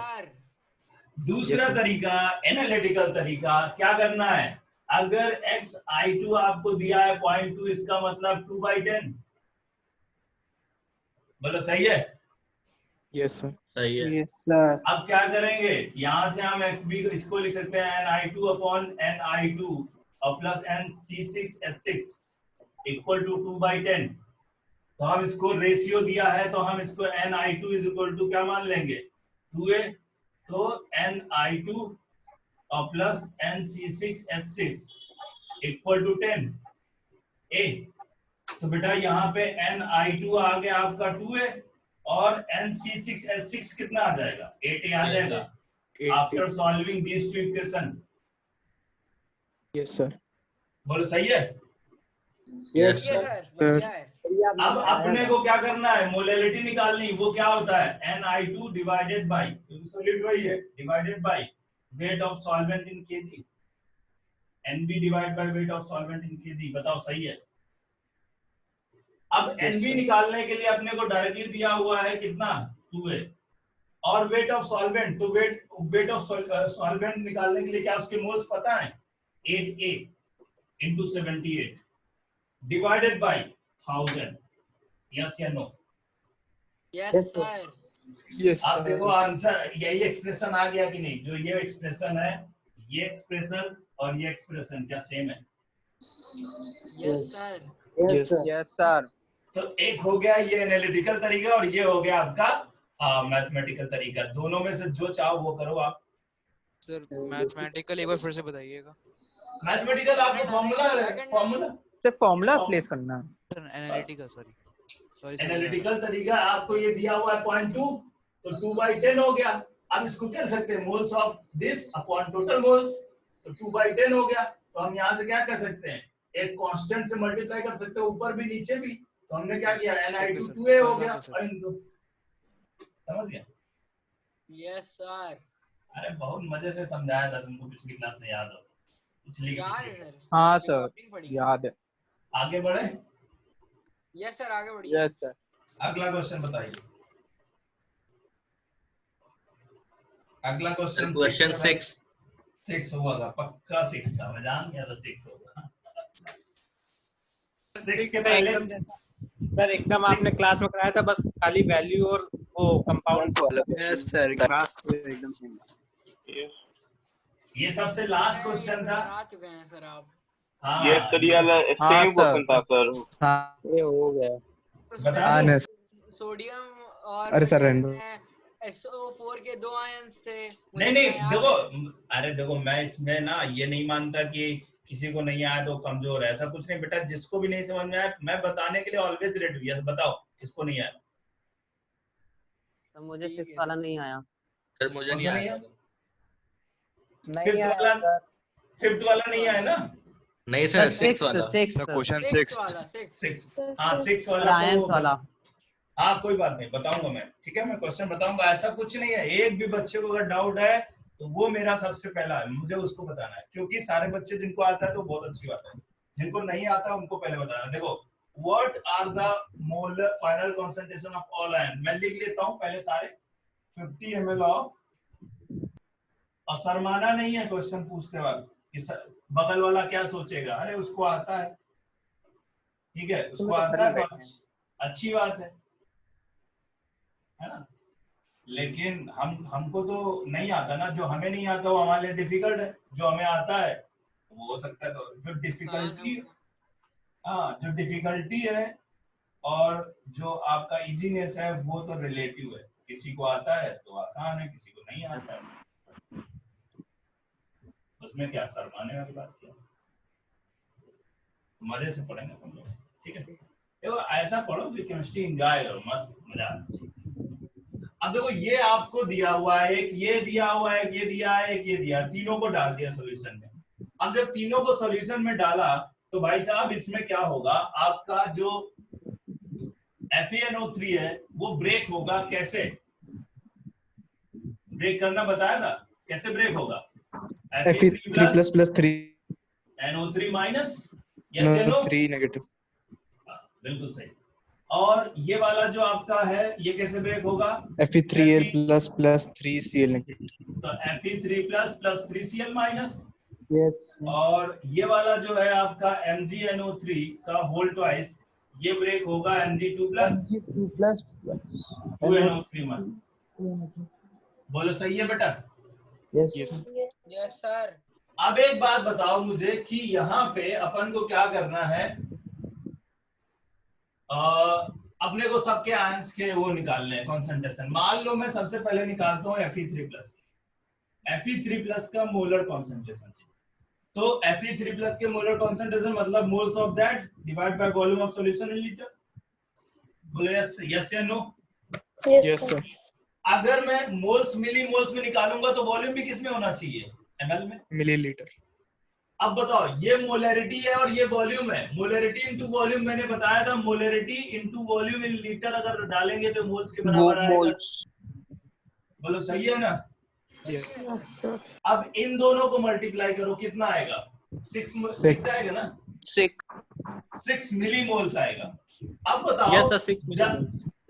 दूसरा तरीका एनालिटिकल तरीका क्या करना है, अगर XI2 आपको दिया है 0.2, इसका मतलब 2/10, बोलो सही है? यस सर सही है। Yes sir. अब क्या करेंगे, यहां से हम XB इसको लिख सकते हैं NI2 अपॉन NI2 और प्लस NC6H6 इक्वल टू 2/10। तो हम इसको रेशियो दिया है तो हम इसको NI2 इज इक्वल टू क्या मान लेंगे 2A, तो NI2 और plus NC6H6 equal to 10A। तो बेटा यहाँ पे NI2 आ गया आपका 2A और NC6H6 कितना आ जाएगा 8A आ जाएगा after solving this two equation. Yes sir. बोलो सही है? Yes sir. अब अपने को क्या करना है, मोलैलिटी निकालनी। वो क्या होता है NI2 डिवाइडेड बाई, सॉल्यूट वही है, divided by wait of solvent in KG, NB divide by wait of solvent in KG. बताओ सही है? अब NB निकालने के लिए अपने को डायरेक्टली दिया हुआ है कितना 2A, और वेट ऑफ सॉल्वेंट, तो वेट ऑफ सॉल्वेंट निकालने के लिए क्या उसके मोल्स पता है 8A into 78 divided by 1000। Yes या नो? Yes sir. यस आप देखो आंसर यही एक्सप्रेशन आ गया कि नहीं? जो ये एक्सप्रेशन है, ये एक्सप्रेशन और ये एक्सप्रेशन क्या सेम है? Yes sir. Yes yes sir. तो एक हो गया ये एनालिटिकल तरीका और ये हो गया आपका मैथमेटिकल तरीका। दोनों में से जो चाहो वो करो आप। सर मैथमेटिकल एक बार फिर से बताइएगा। मैथमेटिकल आपको फॉर्मूला सिर्फ फॉर्मूला प्लेस करना है सर। एनालिटिकल सॉरी एनालिटिकल तरीका आपको ये दिया हुआ है 0.2, तो 2/10 हो गया। अब इसको क्या कर सकते हैं, moles of this upon total moles, तो 2/10 हो गया। तो हम यहाँ से क्या कर सकते हैं, एक कांस्टेंट से मल्टीप्लाई कर सकते हैं, ऊपर भी नीचे भी। तो हमने क्या किया, NI2 2A हो गया और इन दो, समझ गया? Yes sir. अरे बहुत मजे से समझाया था तुमको, पिछली क्लास में याद हो? पिछली हाँ सर याद है। आगे बढ़े? यस सर आगे बढ़िए। Yes sir. अगला क्वेश्चन बताइए। अगला क्वेश्चन क्वेश्चन 6 6 होगा, पक्का 6 था, मैं जान गया था 6 होगा। 6 के पहले सर एकदम आपने क्लास में कराया था, बस खाली वैल्यू और वो कंपाउंड यस सर, क्लास एकदम सेम। ये सबसे लास्ट क्वेश्चन था। आ चुके हैं सर आप। हाँ ये सेम क्वेश्चन था सर। ये हो गया। बता दो। सोडियम और अरे सर SO4 के 2 आयंस थे। नहीं देखो, अरे देखो मैं इसमें ना ये नहीं मानता कि किसी को नहीं आया तो कमजोर है, ऐसा कुछ नहीं बेटा। जिसको भी नहीं समझ में आया मैं बताने के लिए ऑलवेज रेडी। यस बताओ किसको नहीं आया। तो मुझे 6 वाला नहीं आया सर, मुझे नहीं आया। फिफ्थ वाला नहीं आया ना? नहीं सर, 6 वाला। क्वेश्चन 6 हाँ 6 वाला आयंस वाला। हाँ कोई बात नहीं, बताऊंगा मैं, ठीक है। मैं क्वेश्चन बताऊंगा, ऐसा कुछ नहीं है। एक भी बच्चे को अगर डाउट है तो वो मेरा सबसे पहला है, मुझे उसको बताना है। क्योंकि सारे बच्चे जिनको आता है तो बहुत अच्छी बात है, जिनको नहीं आता उनको पहले बताना है। देखो, what are the molar final concentration of all ion, मैं लिख लेता हूँ पहले सारे। 50 ml ऑफ, और शर्माना नहीं है क्वेश्चन पूछते वक्त, बगल वाला क्या सोचेगा, अरे उसको आता है, ठीक है, उसको आता है तो अच्छी बात है ना। लेकिन हमको तो नहीं आता ना, जो हमें नहीं आता वो हमारे लिए डिफिकल्ट है, जो हमें आता है वो हो सकता है। तो जो डिफिकल्टी, हाँ जो डिफिकल्टी है और जो आपका इजीनेस है वो तो रिलेटिव है। किसी को आता है तो आसान है, किसी को नहीं आता है, उसमें क्या शर्माने वाली बात क्या। मजे से पढ़ेंगे हम लोग, ठीक है। देखो ऐसा पढ़ो कि केमिस्ट्री एंजॉय करो, मस्त मजा आता है। अब देखो ये आपको दिया हुआ है, एक ये दिया हुआ है, एक ये दिया है, एक ये दिया, तीनों को डाल दिया सॉल्यूशन में। अब जब तीनों को सॉल्यूशन में डाला तो भाई साहब इसमें क्या होगा, आपका जो FeNO3 है वो ब्रेक होगा। कैसे ब्रेक करना बताया था, कैसे ब्रेक होगा? Fe3++3 NO3 minus NO3 negative, बिल्कुल सही। और ये वाला जो आपका है ये कैसे ब्रेक होगा? Fe3L++3Cl नेगेटिव, तो Fe3++3Cl माइनस। यस। और ये वाला जो है आपका MgNO3 का होल ट्वाइस, ये ब्रेक होगा Mg2+, 2NO3 माइनस। बोलो सही है बेटा? Yes sir. अब एक बात बताओ मुझे कि यहाँ पे अपन को क्या करना है, अपने को सबके आयंस के वो निकालने हैं कॉन्सेंट्रेशन। मान लो मैं सबसे पहले निकालता हूँ Fe3+, Fe3+ का मोलर कॉन्सेंट्रेशन चाहिए। तो Fe3+ के मोलर कॉन्सेंट्रेशन मतलब moles of that divide by volume of solution in litre. बोलो यस या नो? Yes sir. अगर मैं मोल्स मिली मोल्स में निकालूंगा तो वॉल्यूम भी किस में होना चाहिए? ml में, मिलीलीटर। अब बताओ, ये मोलैरिटी है और ये वॉल्यूम है। मोलैरिटी इनटू वॉल्यूम मैंने बताया था, molarity into volume in litre अगर डालेंगे तो मोल्स के बराबर आएगा। बोलो सही है ना? यस। अब इन दोनों को मल्टीप्लाई करो, कितना आएगा? 6 आएगा ना? 6 मिलीमोल्स आएगा। अब बताओ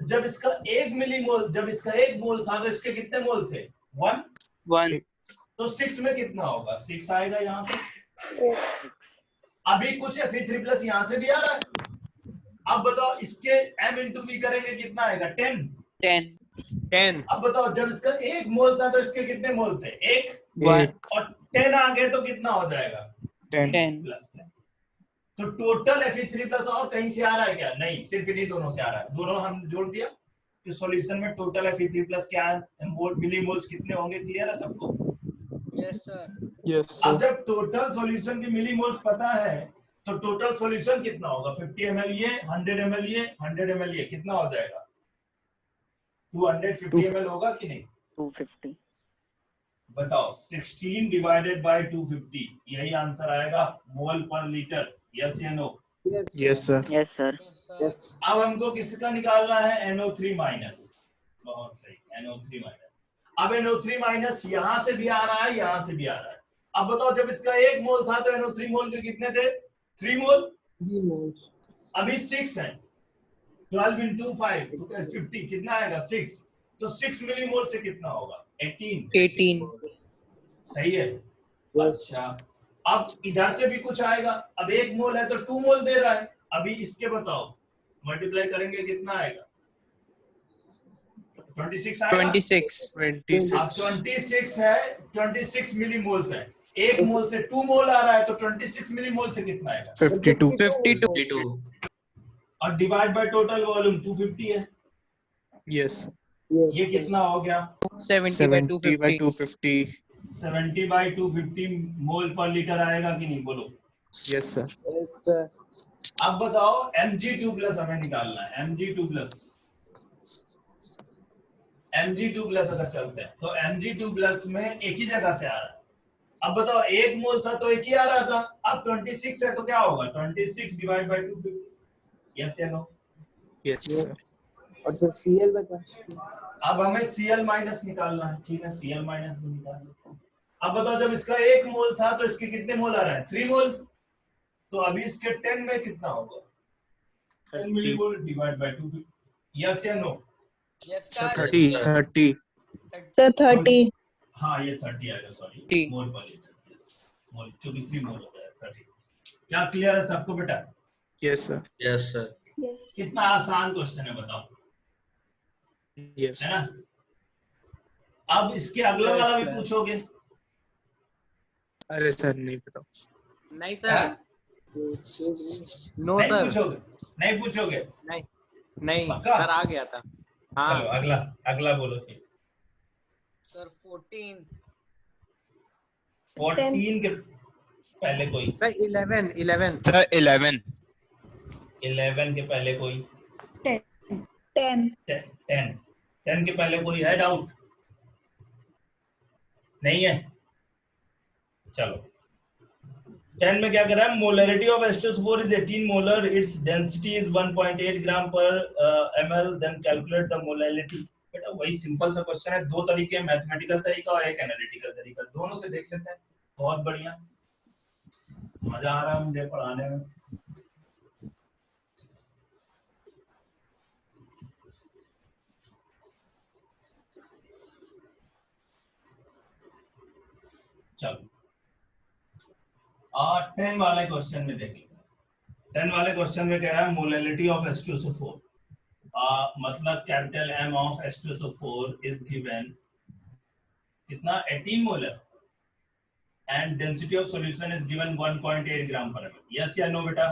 जब इसका 1 मिलीमोल, जब इसका 1 मोल था तो इसके कितने मोल थे? 1। तो 6 में कितना होगा? 6 आएगा यहाँ से। अभी कुछ Fe3+ यहाँ से भी आ रहा है। अब बताओ इसके m इंटू v करेंगे कितना आएगा? 10। अब बताओ जब इसका 1 मोल था तो इसके कितने मोल थे? 1 और 10 आ गए तो कितना हो जाएगा? 10+10। तो टोटल Fe3+ और कहीं से आ रहा है क्या? नहीं, सिर्फ इन्हीं दोनों से आ रहा है। दोनों हम जोड़ दिया तो सॉल्यूशन में टोटल Fe3+ के मिलीमोल्स कितने होंगे? क्लियर है सबको? Yes sir. यस। अब जब टोटल सॉल्यूशन के मिलीमोल्स पता है तो टोटल सॉल्यूशन कितना होगा? 50 ml ये, 100 ml ये, 100 ml ये, कितना हो जाएगा? 250 ml होगा कि नहीं? 250। बताओ 16 डिवाइडेड बाय 250, यही आंसर आएगा मोल पर लीटर। यस या no? Yes sir. Yes sir. अब हमको किसका निकालना है? NO3 minus. बहुत सही, NO3 माइनस। अब NO3 माइनस यहाँ से भी आ रहा है, यहाँ से भी आ रहा है। अब बताओ जब इसका 1 मोल था तो NO3 मोल के कितने थे? 3 मोल। अभी 6 है, 12 into 5 50, कितना आएगा? 6। तो 6 मिलीमोल से कितना होगा? 18 सही है। अच्छा अब इधर से भी कुछ आएगा। अब 1 मोल है तो 2 मोल दे रहा है। अभी इसके बताओ मल्टीप्लाई करेंगे कितना आएगा? 26 आएगा। 26 अब 26 है, 26 मिली मोल्स है। 1 मोल से 2 मोल आ रहा है तो 26 मिली मोल से कितना आएगा? 52 और डिवाइड बाय टोटल वॉल्यूम 250 है। यस ये कितना हो गया? 70 by 250 70 by 250 mole per litre आएगा कि नहीं बोलो? Yes sir. अब बताओ Mg2 प्लस हमें निकालना है। Mg2 प्लस अगर चलते हैं तो Mg2 प्लस में एक ही जगह से आ रहा है। अब बताओ 1 मोल था तो एक ही आ रहा था। अब 26 है तो क्या होगा? 26 डिवाइड बाय 250। यस या नो? Yes sir. और सर Cl बचा। अब हमें Cl माइनस निकालना है। ठीक है, Cl माइनस भी निकाल लेते हैं। अब बताओ जब इसका 1 मोल था तो इसके कितने मोल आ रहा है? 3 मोल। तो अभी इसके 10 में कितना होगा? 10 मिलीमोल डिवाइड बाय 250। यस या no? Yes sir sir. 30 sir 30 हाँ ये 30 आएगा। सॉरी मोल पर लीटर। मोल क्योंकि 3 मोल हो गया 30। क्या क्लियर है सबको बेटा? Yes sir. Yes sir. कितना आसान क्वेश्चन है बताओ। यस है ना? अब इसके अगला वाला भी पूछोगे? अरे सर नहीं पता। नहीं सर। नो नहीं सर। पूछोगे? नहीं पूछोगे? नहीं पक्का? सर आ गया था। हाँ चलो अगला बोलो फिर। सर 14 14 के पहले कोई? सर 11 सर 11 के पहले कोई? 10 10 के पहले कोई है? डाउट नहीं है? चलो 10 में क्या कर रहा है? Molarity of H2SO4 is 18 molar, its density is 1.8 ग्राम पर ml, then calculate the molality। बेटा वही सिंपल सा क्वेश्चन है। 2 तरीके, मैथमेटिकल तरीका और एक एनालिटिकल तरीका। दोनों से देख लेते हैं। बहुत बढ़िया, मजा आ रहा है मुझे पढ़ाने में। चलो 10 वाले क्वेश्चन में देखिए। 10 वाले क्वेश्चन में कह रहा है मोलैलिटी ऑफ H2SO4। मतलब capital M of H2SO4 is given कितना? 18 molar and density of solution is given 1.8 ग्राम पर ml। यस या नो बेटा?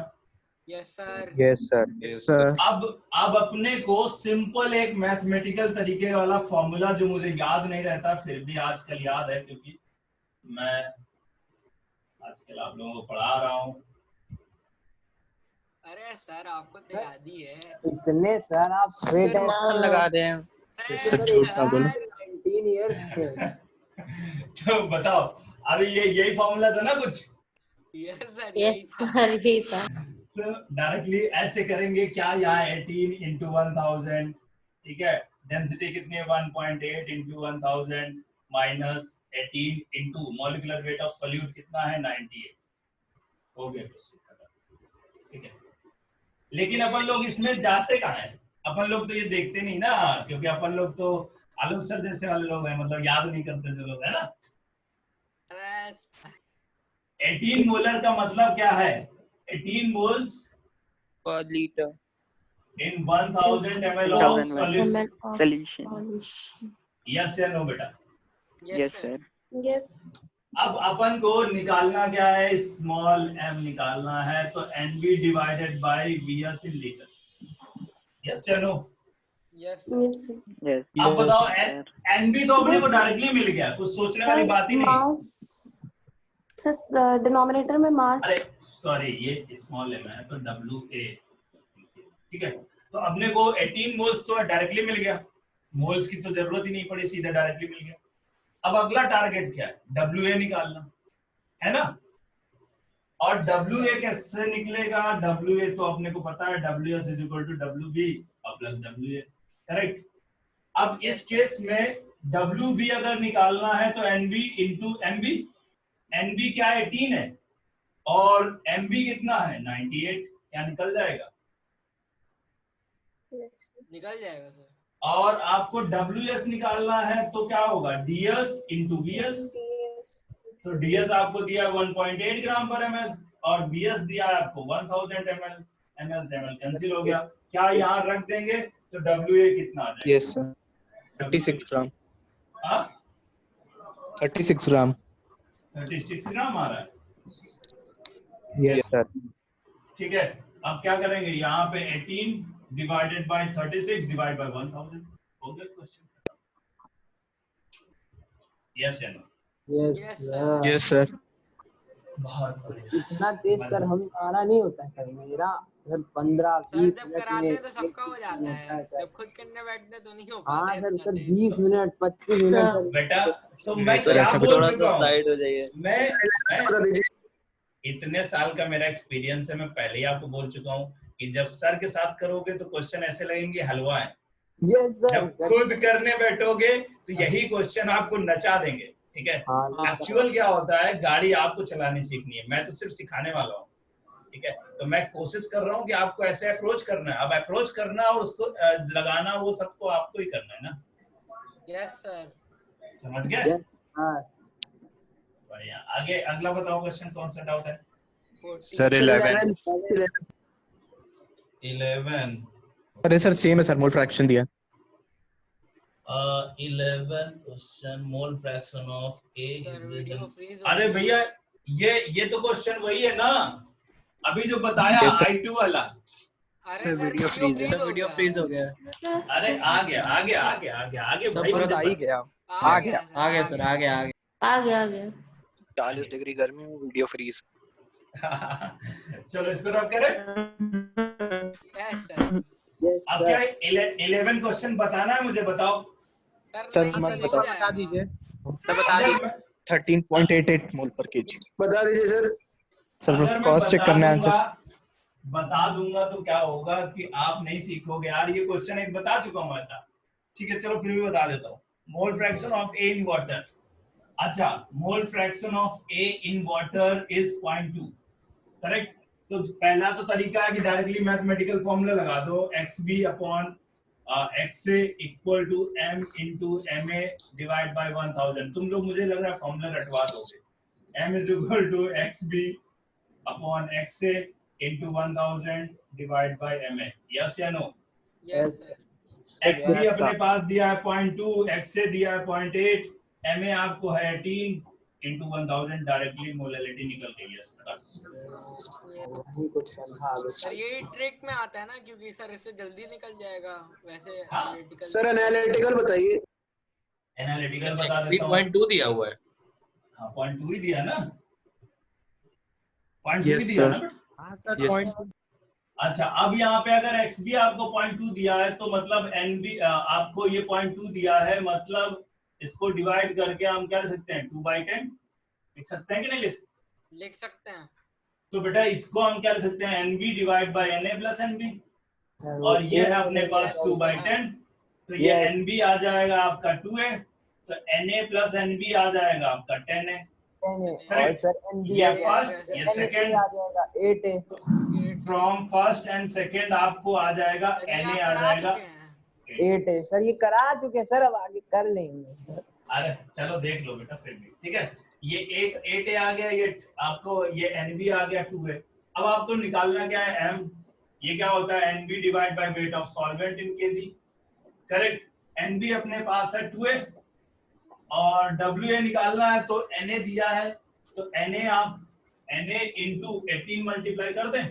Yes sir. Yes sir. Yes sir. अब अपने को सिंपल एक मैथमेटिकल तरीके वाला फॉर्मूला जो मुझे याद नहीं रहता फिर भी आजकल याद है क्योंकि मैं आजकल आप लोगों को पढ़ा रहा हूँ। अरे सर आपको तो याद ही है। इतने सर आप लगा दे हैं। सर झूठ ना बोलो। 19 इयर्स थे। तो बताओ अभी यही फॉर्मूला था ना कुछ? Yes sir. यस सर यही था। तो डायरेक्टली ऐसे करेंगे क्या? यहाँ 18 into 1000, ठीक है। डेंसिटी कितनी है? 1.8 into 1000 minus 18 into molecular weight of solute कितना है? 98। हो गया क्वेश्चन खत्म, ठीक है। लेकिन अपन लोग इसमें जाते कहाँ हैं? अपन लोग तो ये देखते नहीं ना, क्योंकि अपन लोग तो आलोक सर जैसे वाले लोग हैं, मतलब याद नहीं करते जो लोग है ना। 18 मोलर का मतलब क्या है? 18 moles per litre in 1000 ml of solution। Yes या नो बेटा? Yes sir. यस। अब अपन को निकालना क्या है? स्मॉल m निकालना है, तो NB divided by VS in litre. Yes या नो? Yes yes. अब बताओ NB तो अपने को डायरेक्टली मिल गया, कुछ सोचने वाली बात ही नहीं। सर डिनोमिनेटर में मास। अरे सॉरी ये स्मॉल m है तो WA, ठीक है। तो अपने को 18 मोल्स तो डायरेक्टली मिल गया, मोल्स की तो जरूरत ही नहीं पड़ी, सीधा डायरेक्टली मिल गया। अब अगला टारगेट क्या है? WA निकालना है ना। और WA कैसे निकलेगा? WA तो अपने को पता है WS is equal to WB plus WA, correct. अब इस केस में WB अगर निकालना है तो NB इंटू MB। NB क्या है? 18 है और MB कितना है? 98। क्या निकल जाएगा? निकल जाएगा सर। और आपको WS निकालना है तो क्या होगा, DS into VS। तो DS आपको दिया 1.8 ग्राम पर ml और VS दिया है आपको 1000 ml कैंसिल हो गया। क्या यहाँ रख देंगे तो WA कितना आ जाएगा? यस सर 36 ग्राम। हाँ 36 ग्राम। 36 ग्राम आ रहा है। Yes sir. ठीक है, अब क्या करेंगे, यहाँ पे 18 डिवाइडेड बाय 36 डिवाइड बाय 1000 हो गया क्वेश्चन। यस या नो? Yes sir. बहुत बढ़िया। इतना तेज सर हम आना नहीं होता है सर मेरा सर 15-20 जब मिनट कराते में हैं तो सबका हो जाता है, जब खुद करने बैठते हैं तो नहीं हो पाता हाँ है सर इतना सर तेज। 20 मिनट 25 मिनट सर बेटा तो मैं सर, क्या ऐसा बोल थोड़ा चुका हूँ, स्लाइड हो जाइए। मैं इतने साल का मेरा एक्सपीरियंस है, मैं पहले ही आपको बोल चुका हूँ कि जब सर के साथ करोगे तो क्वेश्चन ऐसे लगेंगे हलवा है। Yes sir. जब खुद करने बैठोगे तो यही क्वेश्चन आपको नचा देंगे। ठीक है, एक्चुअल क्या होता है, गाड़ी आपको चलानी सीखनी है, मैं तो सिर्फ सिखाने वाला हूँ। ठीक है, तो मैं कोशिश कर रहा हूँ कि आपको ऐसे अप्रोच करना है। अब अप्रोच करना और उसको लगाना वो सबको आपको ही करना है ना। Yes sir. समझ गए? हाँ बढ़िया। आगे अगला बताओ क्वेश्चन, कौन सा डाउट है? सर 11। 11। अरे सर सेम है सर, मोल फ्रैक्शन दिया। 11 question, mole fraction of A। Video freeze. अरे भैया ये तो क्वेश्चन वही है ना अभी जो बताया I2 वाला। अरे सर वीडियो फ्रीज हो गया। अरे आ गया आगे भाई, तुरंत आ ही गया। आ गया सर आ गया। आ गया 40 डिग्री गर्मी में वीडियो फ्रीज। चलो इसको रब करें। Yes sir. अब क्या 11 क्वेश्चन बताना है मुझे, बताओ सर मत बताओ। बता दीजिए। बता दीजिए 13.88 मोल पर केजी। बता दीजिए सर। सर अगर मैं क्रॉस चेक करना है आंसर। बता दूंगा तो क्या होगा कि आप नहीं सीखोगे यार, ये क्वेश्चन एक बता चुका हूँ ऐसा। ठीक है चलो फिर भी बता देता हूँ। Mole fraction of A in water. अच्छा, mole fraction of A in water is 0.2, correct. तो पहला तो तरीका है कि डायरेक्टली मैथमेटिकल फॉर्मूला लगा दो, XB upon XA equal to M into MA divide by 1000। तुम लोग मुझे लग रहा है फॉर्मूला रटवा दोगे। M is equal to XB upon XA into 1000 divide by MA। yes या no? यस। XB अपने पास दिया है 0.2, XA दिया है 0.8, MA आपको है 18 into 1000, डायरेक्टली मोलैलिटी निकल गई है। सर ये ट्रिक में आता है ना, क्योंकि सर इससे जल्दी निकल जाएगा वैसे। सर एनालिटिकल बताइए। एनालिटिकल बता देता हूँ। 0.2 दिया हुआ है। हाँ 0.2 ही दिया ना, 0.2 Yes, ही दिया sir. ना बेटा। अच्छा, अब यहाँ पे अगर XB आपको 0.2 दिया है तो मतलब NB आपको ये 0.2 दिया है, मतलब इसको डिवाइड करके हम क्या लिख सकते हैं, 2/10 लिख सकते हैं कि नहीं लिख सकते हैं। तो बेटा इसको हम क्या लिख सकते हैं, NB divide by NA plus NB, और ये है अपने पास 2/10, तो ये NB आ जाएगा आपका 2A, तो NA प्लस NB आ जाएगा आपका 10A। और सर NB ये आ जाएगा, फर्स्ट ये सेकंड आ जाएगा 8A। From first and second आपको आ जाएगा NA आ जाएगा 8A। सर ये करा चुके हैं सर, अब आगे कर लेंगे सर। अरे चलो देख लो बेटा फिर भी। ठीक है, ये 8A आ गया, ये आपको ये NB आ गया 2A। अब आपको निकालना क्या है, M। ये क्या होता है, NB divide by weight of solvent in KG, correct. NB अपने पास है 2A और WA निकालना है, तो NA दिया है तो NA आप NA इंटू 18 मल्टीप्लाई कर दें,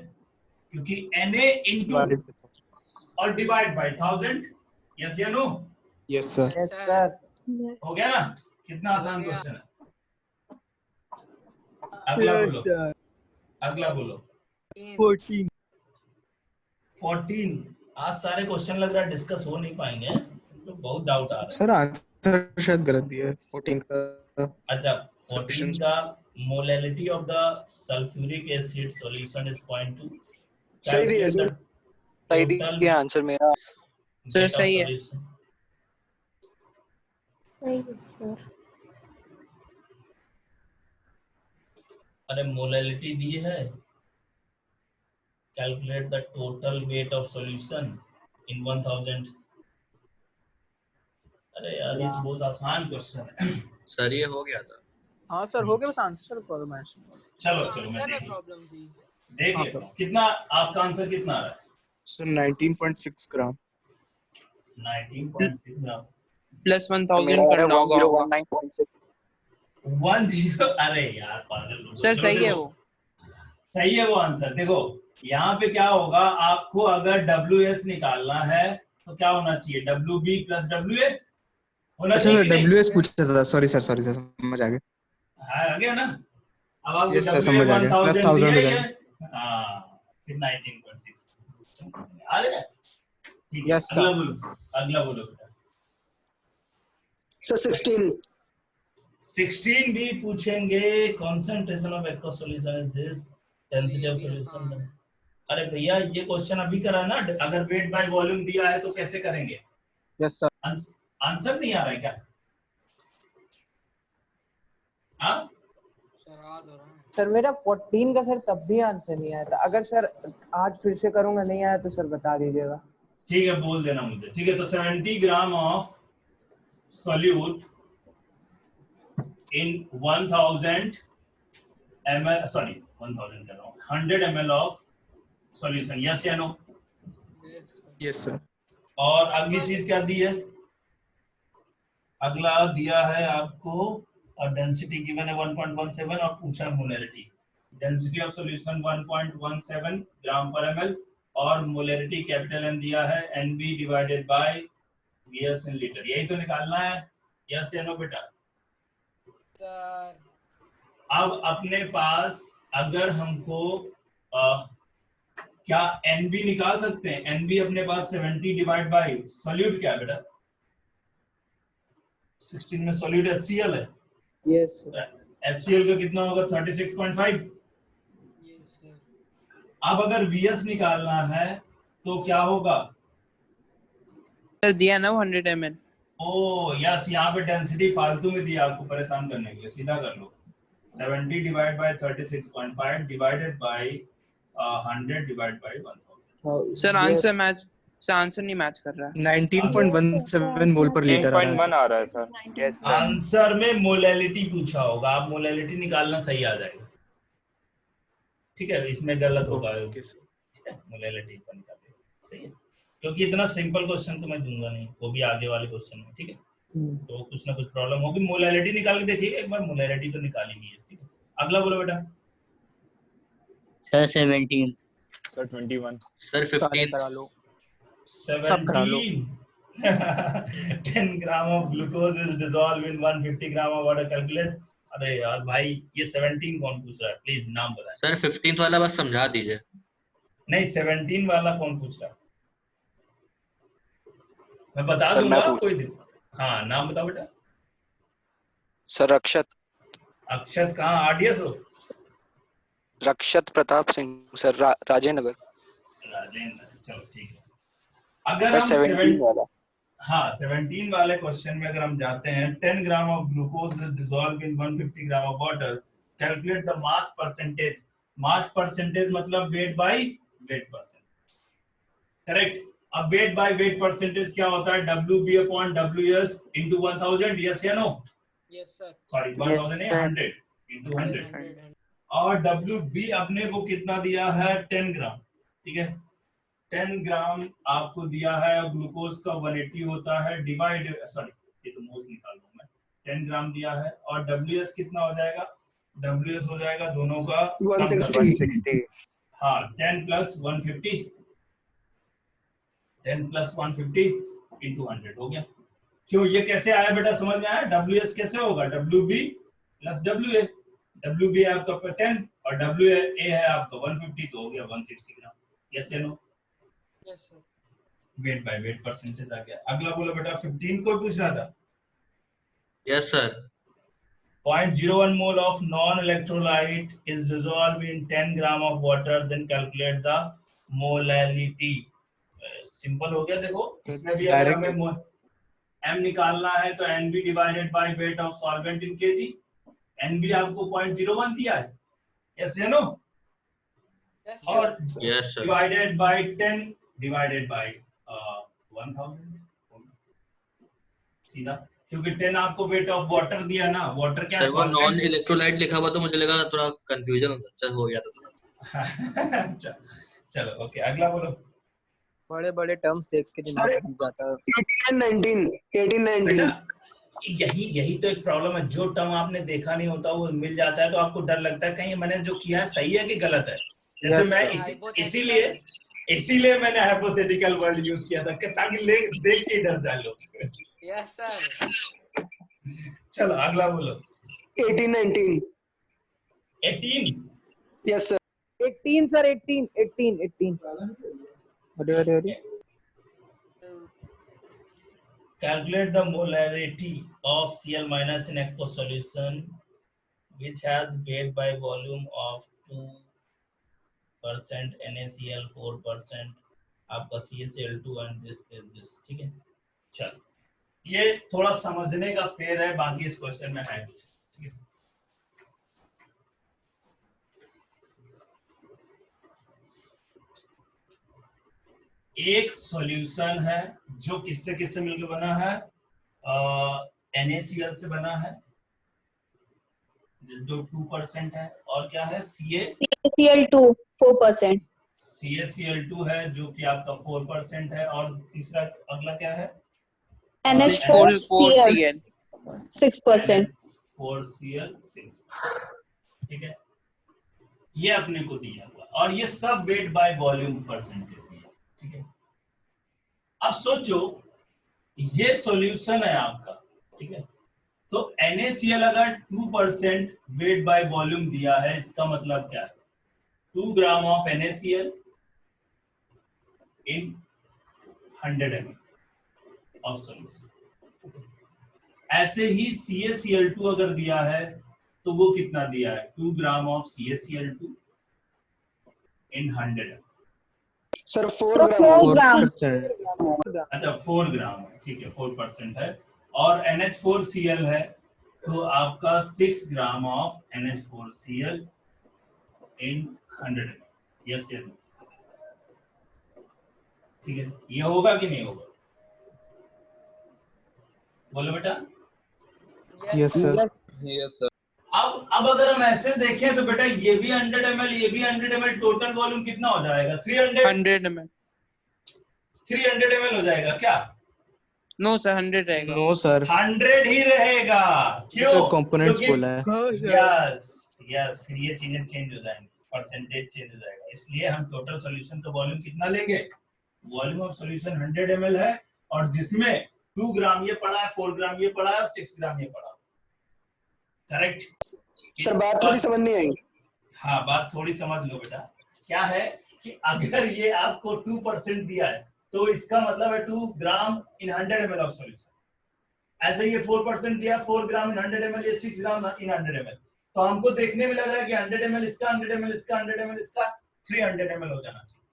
क्योंकि NA इंटू और डिवाइड बाय 1000। यस या no? Yes sir. Yes sir. हो गया ना, कितना आसान क्वेश्चन है। अगला बोलो, अगला बोलो। 14। आज सारे क्वेश्चन लग रहा है डिस्कस हो नहीं पाएंगे, तो बहुत डाउट आ रहा है। सर आंसर शायद गलत दिया है 14 का। अच्छा, 14 का molality of the sulphuric acid solution is 0.2। सही दिया सर, सही दिया आंसर मेरा। सर सही है। सही है सर। अरे मोलैलिटी दी है, calculate the total weight of solution इन 1000। अरे यार ये तो बहुत आसान क्वेश्चन है। सर ये हो गया था। हाँ सर हो गया, बस आंसर करो मैं। चलो चलो मैं आंसर में देख प्रॉब्लम थी। लेता हूँ कितना आपका आंसर कितना आ रहा है। सर 19.6 ग्राम। 19.6 ग्राम प्लस 1000 मेरा करना होगा 1019.6। 10 अरे यार पागल लोग। सर चलो सही है देखो, वो। सही है वो आंसर। देखो यहाँ पे क्या होगा, आपको अगर WS निकालना है तो क्या होना चाहिए, WB प्लस WA होना अच्छा चाहिए सर कि नहीं? WS पूछा था, सॉरी सर समझ आ गया। हाँ आ गया ना। अब आपको यस सर WA समझ आ गया, प्लस 1000 1000 दिया हो ही है। जाएगा। हाँ फिर 19.6 आ गया। ठीक है यस अगला सर। बोलो, अगला बोलो बेटा। सर 16। 16 भी पूछेंगे। Concentration of aqueous solution is this, density of solution. अरे भैया ये क्वेश्चन अभी करा ना, अगर वेट बाय वॉल्यूम दिया है तो कैसे करेंगे। Yes sir. आंसर नहीं आ रहा है क्या? हाँ सर मेरा 14 का सर तब भी आंसर नहीं आया था। अगर सर आज फिर से करूंगा नहीं आया तो सर बता दीजिएगा। ठीक है बोल देना मुझे। ठीक है तो 70 gram of solute in 1000 ml, sorry 1000 कह रहा हूँ, 100 ml ऑफ सॉल्यूशन, यस या नो? Yes sir. और अगली चीज क्या दी है? अगला दिया है आपको और डेंसिटी गिवन है 1.17 और पूछा है मोलैरिटी। डेंसिटी ऑफ सॉल्यूशन 1.17 ग्राम पर ml और मोलैरिटी कैपिटल M दिया है NB divided by VS in litre. यही तो निकालना है, यस या नो बेटा? अब अपने पास अगर हमको क्या NB निकाल सकते हैं? NB अपने पास 70 डिवाइड बाय सॉल्यूट क्या है बेटा? 16 में सॉल्यूट HCl है। यस HCl का कितना होगा? 36.5। अब अगर VS निकालना है तो क्या होगा? सर दिया ना 100 ml। ओ यस, यहाँ पे डेंसिटी फालतू में दिया आपको परेशान करने के लिए, सीधा कर लो। 70 divide by 36.5 divided by 100 divide by 1000। Sir answer match, sir answer नहीं मैच कर रहा है। 19.17 मोल पर लीटर आ रहा है। 10.1 आ रहा है सर। Yes sir. आंसर में मोलैलिटी पूछा होगा, आप मोलैलिटी निकालना सही आ जाएगा। ठीक है इसमें गलत होगा। ठीक है मोलैलिटी पर निकालिए, सही है, क्योंकि इतना सिंपल क्वेश्चन तो मैं दूंगा नहीं, वो भी आगे वाले क्वेश्चन में। ठीक है तो कुछ ना कुछ प्रॉब्लम होगी। मोलैरिटी निकाल के देखिए एक बार, मोलैरिटी तो निकाली गई है। ठीक है अगला बोलो बेटा। सर 17। सर 21। सर 15 करा लो। 17 10 gram of glucose is dissolve in 150 gram of water, calculate. अरे यार भाई ये 17 कौन पूछ रहा है, प्लीज नाम बताएं। सर 15th वाला बस समझा दीजिए। नहीं 17 वाला कौन पूछ रहा है? मैं बता दूंगा कोई दिन। हाँ नाम बताओ बेटा। सर रक्षत। अक्षत कहाँ? RDS हो? रक्षत प्रताप सिंह सर, राजेंद्र। राजेंद्र, चलो ठीक है। अगर हम 17 वाला, हाँ 17 वाले क्वेश्चन में अगर हम जाते हैं, 10 gram of glucose is dissolve in 150 gram of water, calculate the mass percentage. Mass percentage मतलब weight by weight percent, correct. अब वेट बाय वेट परसेंटेज क्या होता है? WB upon WS into 1000, yes या नो? Yes sir. सॉरी 1000 नहीं 100 इंटू 100। और WB अपने को कितना दिया है? 10 ग्राम। ठीक है 10 ग्राम आपको दिया है। ग्लूकोज का 180 होता है डिवाइड, सॉरी ये तो मोल्स निकाल दूं मैं। 10 ग्राम दिया है और WS कितना हो जाएगा? WS हो जाएगा दोनों का 160। हाँ 10 प्लस 150, 10 प्लस 150 इंटू 100 हो गया। क्यों ये कैसे आया बेटा, समझ में आया? WS कैसे होगा? WB plus WA। WB है आपका 10 और WA है आपका 150, तो हो गया 160 ग्राम। यस या no? Yes sir. Weight by weight percentage आ गया। अगला बोलो बेटा। 15 को पूछ रहा था। Yes sir. 0.01 mole of non-electrolyte is dissolved in 10 gram of water, then calculate the molality। Simple हो गया। देखो इसमें भी अगर हमें M निकालना है तो NB divided by weight of solvent in KG. NB आपको 0.01 दिया है, यस या नो? और डिवाइडेड बाय 10 डिवाइडेड बाय 1000। सीधा, क्योंकि 10 आपको वेट ऑफ वाटर दिया ना, वाटर क्या सर वो solvent नॉन है। इलेक्ट्रोलाइट लिखा हुआ तो मुझे लगा थोड़ा कंफ्यूजन हो गया था थोड़ा। चलो ओके, अगला बोलो। बड़े बड़े टर्म्स देख के दिमाग सर घूम जाता है। 18-19 बेटा यही तो एक प्रॉब्लम है, जो टर्म आपने देखा नहीं होता वो मिल जाता है तो आपको डर लगता है कहीं मैंने जो किया है सही है कि गलत है। जैसे मैं इसीलिए मैंने हाइपोथेटिकल वर्ड यूज किया था कि ताकि देख के डर जाए लोग। Yes sir. चलो अगला बोलो। 18-19 18 यस सर 18 सर 18 अरे calculate the molarity of Cl minus in aqueous solution which has weight by volume of 2% NaCl 4% आपका CaCl2 and this, ठीक है। चलो ये थोड़ा समझने का फेर है, बाकी इस क्वेश्चन में है। एक सॉल्यूशन है जो किससे किससे मिलकर बना है, NaCl से बना है जो 2% है, और क्या है CaCl2 4%, CaCl2 है जो कि आपका 4% है, और तीसरा अगला क्या है NH4Cl 6%। 4Cl 6, ठीक है। ये अपने को दिया हुआ, और ये सब वेट बाय वॉल्यूम परसेंटेज दिया, ठीक है। अब सोचो ये सॉल्यूशन है आपका, ठीक है, तो NaCl अगर 2% वेट बाय वॉल्यूम दिया है, इसका मतलब क्या है 2 gram of NaCl in 100 ml of solution. ऐसे ही CaCl2 अगर दिया है तो वो कितना दिया है 2 gram of CaCl2 in 100 ml। Sir 4 ग्राम। अच्छा 4 ग्राम है, ठीक है, 4% है, और NH4Cl है तो आपका 6 gram of NH4Cl in 100 ml। Yes या नो, ठीक है। ये होगा कि नहीं होगा, बोलो बेटा। Yes sir. Yes sir. अब अगर हम ऐसे देखें तो बेटा ये भी 100 ml, ये भी 100 ml, टोटल वॉल्यूम कितना हो जाएगा 100 ml। 300 ml हो जाएगा क्या? नो सर 100 रहेगा। नो सर 100 ही रहेगा। क्यों? तो कंपोनेंट्स बोला है। यस फिर ये चीजें चेंज हो जाएंगी, परसेंटेज चेंज हो जाएगा, इसलिए हम टोटल सॉल्यूशन का वॉल्यूम कितना लेंगे, वॉल्यूम ऑफ सॉल्यूशन 100 ml है, और जिसमें 2 ग्राम ये पड़ा है, 4 ग्राम ये पड़ा है, और 6 ग्राम ये पड़ा है। करेक्ट सर बात थोड़ी समझ नहीं आई। हाँ बात थोड़ी समझ लो बेटा। क्या है कि अगर ये आपको 2% दिया है तो इसका मतलब है 2 ग्राम इन 100 ml ऑफ सॉल्यूशन। ऐसे ये 4% दिया, 4 ग्राम इन 100 ml, ये 6 ग्राम इन 100 ml, तो हमको देखने में लग रहा है कि 100 ml इसका, 100 ml इसका, 100 ml इसका, 300 ml हो जाना चाहिए,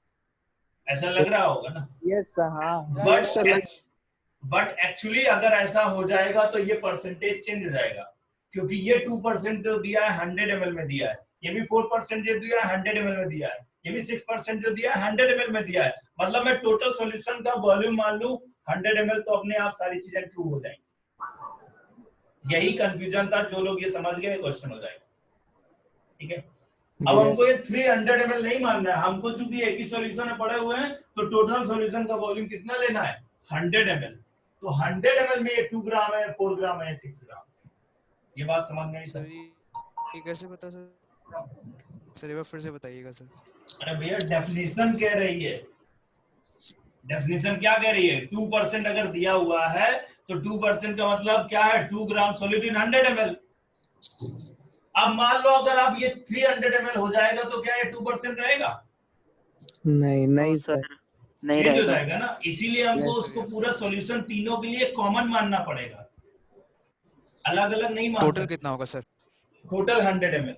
ऐसा लग रहा होगा ना। यस हाँ। बट एक्चुअली अगर ऐसा हो जाएगा तो ये परसेंटेज चेंज हो जाएगा, क्योंकि ये 2% जो दिया है 100 ml में दिया है, ये भी 4% जो दिया है 100 ml में दिया है, ये भी 6% जो दिया है 100 ml में दिया है, मतलब मैं टोटल सॉल्यूशन का वॉल्यूम मान लूं 100 ml, तो अपने आप सारी चीजें ट्रू हो जाएंगी। यही कंफ्यूजन था, जो लोग ये समझ गए क्वेश्चन हो जाएगा, ठीक है। अब हमको ये 300 ml नहीं मानना है, हमको चूंकि एक ही सॉल्यूशन में पड़े हुए हैं तो टोटल सॉल्यूशन का वॉल्यूम कितना लेना है 100 ml, तो 100 ml में ये 2 ग्राम है, 4 ग्राम है, 6 ग्राम। ये बात समझ में आई सर? ये कैसे पता सर? सर एक बार फिर से बताइएगा सर। अरे भैया डेफिनेशन कह रही है, डेफिनेशन क्या कह रही है, 2% अगर दिया हुआ है तो 2% का मतलब क्या है 2 ग्राम सॉल्यूट इन 100 ml। अब मान लो अगर आप ये 300 ml हो जाएगा तो क्या ये 2% रहेगा? नहीं सर नहीं चेंज हो जाएगा ना, इसीलिए हमको उसको पूरा सॉल्यूशन तीनों के लिए कॉमन मानना पड़ेगा, अलग अलग नहीं मान सकते। टोटल कितना होगा sir? Total 100 ml,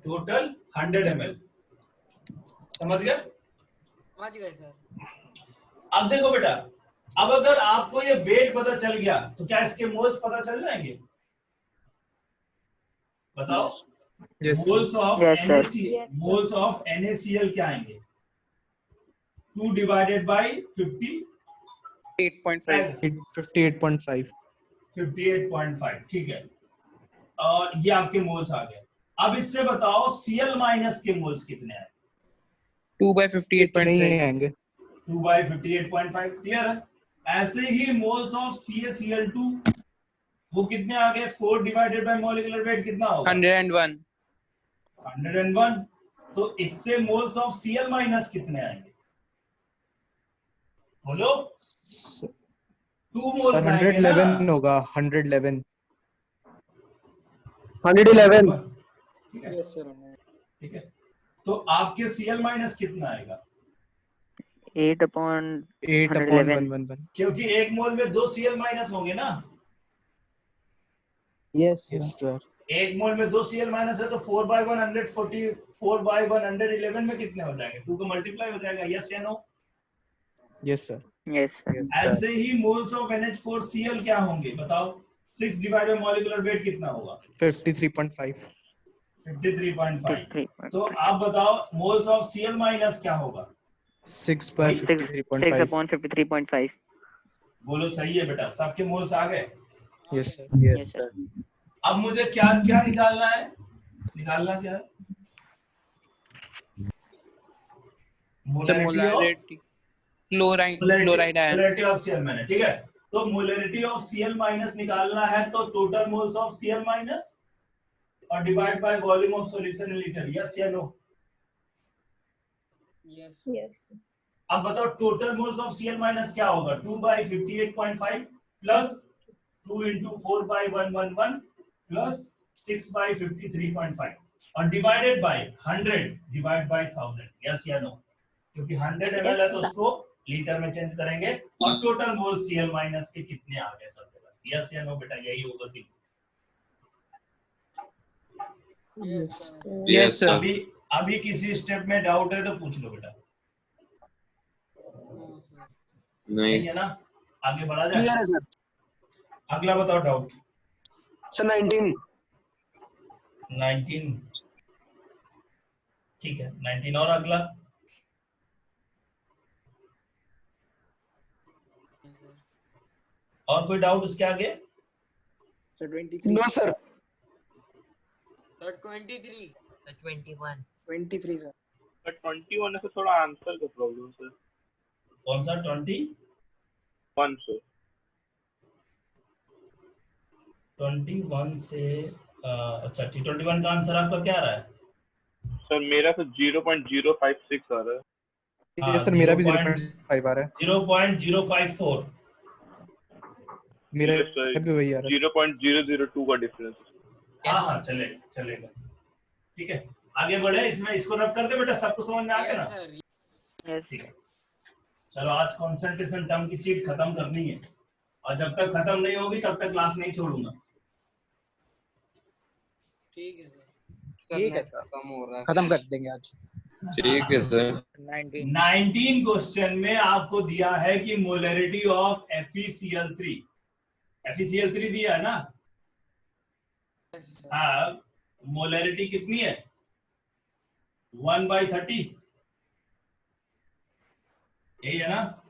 total 100 ml, समझ गए? समझ गए सर। अब देखो बेटा, अब अगर आपको ये वेट पता चल गया तो क्या इसके मोल्स पता चल जाएंगे? बताओ। मोल्स ऑफ NaCl क्या आएंगे? 2 डिवाइडेड बाई 50 8.5 58.5 58.5 ठीक है। और ये आपके मोल्स आ गए। अब इससे बताओ Cl माइनस के मोल्स कितने आए? 2/58.5 आएंगे 2/58.5 क्लियर है। ऐसे ही मोल्स ऑफ CaCl2 वो कितने आ गए? 4 डिवाइडेड बाय मॉलिक्यूलर वेट कितना होगा? 101 101। तो इससे मोल्स ऑफ Cl माइनस कितने आएंगे बोलो? 2 मोल्स आएंगे ना। 111 होगा 111 ठीक है ठीक है। तो आपके Cl माइनस कितना आएगा? 8/111 क्योंकि एक मोल में 2 Cl माइनस होंगे ना। Yes sir. एक मोल में 2 Cl माइनस है तो 4/140 4/111 में कितने हो जाएंगे? 2 का मल्टीप्लाई हो जाएगा। यस या no? Yes sir. Yes sir. ऐसे ही मोल्स ऑफ NH4Cl क्या होंगे बताओ? 6 डिवाइडेड बाय मॉलिक्यूलर वेट कितना होगा? 53.5 53.5। तो आप बताओ मोल्स ऑफ Cl माइनस क्या होगा? 6/53.5 6/53.5 बोलो सही है बेटा। सबके मोल्स आ गए? Yes sir. Yes sir. अब मुझे क्या क्या निकालना है? निकालना क्या है? Molarity chloride ion molarity of Cl minus ठीक है। तो मोलैरिटी ऑफ Cl माइनस निकालना है तो total moles of Cl minus और divide by volume of solution in litre. Yes या नो? यस यस अब बताओ total moles of Cl minus क्या होगा? 2/58.5 प्लस 2 into 4/111 प्लस 6/53.5 और divided by 100 divide by 1000। Yes या नो? क्योंकि 100 ml है तो उसको लीटर में चेंज करेंगे। और टोटल मोल Cl माइनस के कितने आ गए सब जगह? यस या नो बेटा? यही होगा कि यस सर। अभी किसी स्टेप में डाउट है तो पूछ लो बेटा। नहीं है ना? आगे बढ़ा जाए। क्लियर है सर। अगला बताओ डाउट। सर 19 ठीक है 19 और अगला। और कोई डाउट उसके आगे? Sir 23 no sir. Sir 23 23 sir. But 21 है तो थोड़ा आंसर का प्रॉब्लम सर। कौन सा 21 सर? 21 से अच्छा T21 का आंसर आपका क्या रहा है? सर मेरा तो 0.056 आ रहा है। ये सर मेरा भी 0.5 आ रहा है। 0.054 मेरा भी वही आ रहा है। 0.002 का डिफरेंस। हाँ चलेगा ठीक है। आगे बढ़े। इसमें इसको रब कर दे बेटा। सबको समझ में आ गया ना? ठीक है चलो आज कंसंट्रेशन टर्म की सीट खत्म करनी है और जब तक खत्म नहीं होगी तब तक क्लास नहीं छोड़ूंगा। ठीक है सर। खत्म हो रहा है। खत्म कर देंगे आज। ठीक है सर। 19 क्वेश्चन में आपको दिया है कि मोलैरिटी ऑफ FeCl3 दिया है ना? हाँ मोलैरिटी कितनी है? 1/30 यही है ना?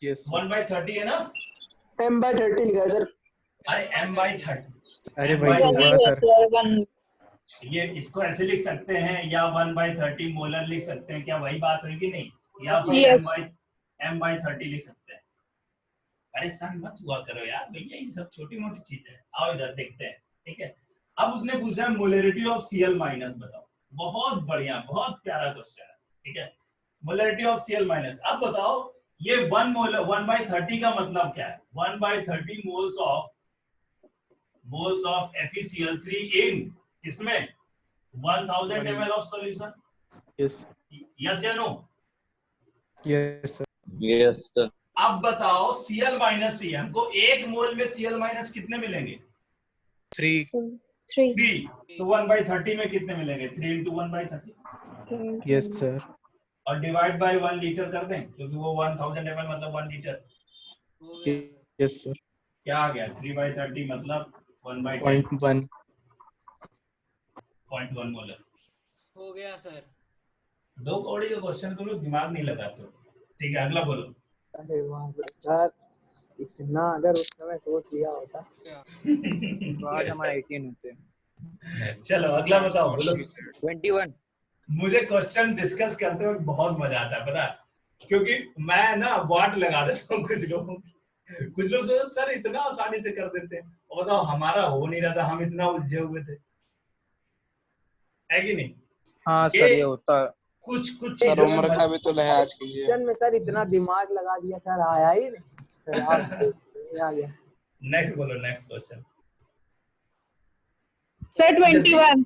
यस 1/30 है ना? M/30 लिखा है सर। अरे M/30 अरे वही होगा सर। ये इसको ऐसे लिख सकते हैं या 1/30 मोलर लिख सकते हैं। क्या वही बात हुई कि नहीं? या फिर M/30 लिख सकते हैं। परेशान मत हुआ करो यार भैया, ये सब छोटी मोटी चीज है। आओ इधर देखते हैं ठीक है। अब उसने पूछा मोलैरिटी ऑफ Cl माइनस बताओ। बहुत बढ़िया बहुत प्यारा क्वेश्चन है ठीक है। Molarity of Cl minus. अब बताओ ये 1/30 का मतलब क्या है? 1/30 मोल्स ऑफ FeCl3 इन इसमें 1000 ml of solution. Yes yes या no? Yes sir. Yes sir. अब बताओ Cl माइनस से हमको एक मोल में Cl माइनस कितने मिलेंगे? 3 तो 1/30 में कितने मिलेंगे? 3 into 1/30। Yes sir. और डिवाइड बाय 1 लीटर कर दें क्योंकि वो 1000 ml मतलब 1 लीटर। Yes sir. क्या आ गया? 3/30 मतलब 0.1 0.1 मोलर हो गया सर। 2 कौड़ी का क्वेश्चन तुम लोग दिमाग नहीं लगाते हो ठीक है। अगला बोलो। अरे वाह सर, इतना अगर उस समय सोच लिया होता तो आज हमारा 18 होते। चलो अगला बताओ, बोलो। 21। मुझे क्वेश्चन डिस्कस करते हुए बहुत मजा आता है, पता है? क्योंकि मैं ना वाट लगा देता हूँ कुछ लोगों की। कुछ लोग सोचते सर इतना आसानी से कर देते हैं, और बताओ हमारा हो नहीं रहा था, हम इतना उलझे हुए थे, है कि नहीं? हाँ सर, ये होता है। कुछ सर उम्र का भी तो लिहाज कीजिए। क्वेश्चन में सर इतना दिमाग लगा दिया सर, आया ही नहीं सर, आ गया। नेक्स्ट बोलो, next question. Sir 21.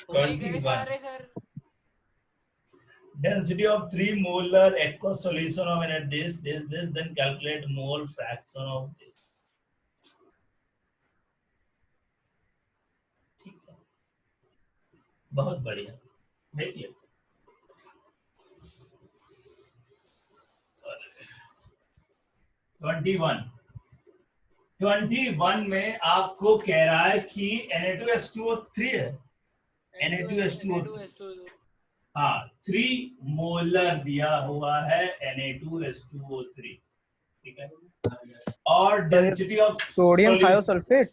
21. Density of 3 molar aqueous solution of this, then calculate mole fraction of this. ठीक है, बहुत बढ़िया। देखिए, (21) 21 में आपको कह रहा है कि Na2H2O3 है, Na2H2O3, हाँ 3 मोलर दिया हुआ है Na2H2O3, ठीक है। और डेंसिटी ऑफ सोडियम थायोसल्फेट,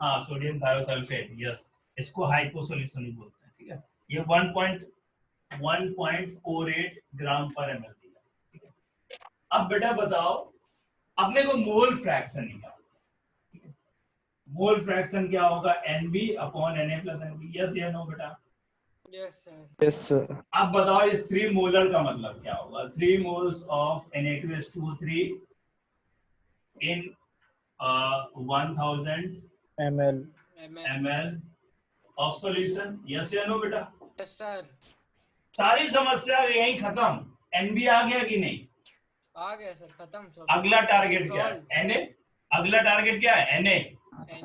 हाँ सोडियम थायोसल्फेट, यस, इसको हाइपो सॉल्यूशन बोलते हैं, ठीक है। ये 1.48 ग्राम पर ml दिया, ठीक है। अब बेटा बताओ, अपने को मोल फ्रैक्शन निकालना, मोल फ्रैक्शन क्या होगा? NB upon Na plus NB, yes या नो बेटा? Yes sir. अब बताओ इस 3 मोलर का मतलब क्या होगा? 3 moles of Na2H2O3 in 1000 ml of solution, yes या नो बेटा? Yes sir. सारी समस्या यहीं खत्म। NB आ गया कि नहीं? आ गया सर, खत्म। अगला टारगेट क्या है? Na। अगला टारगेट क्या है? Na।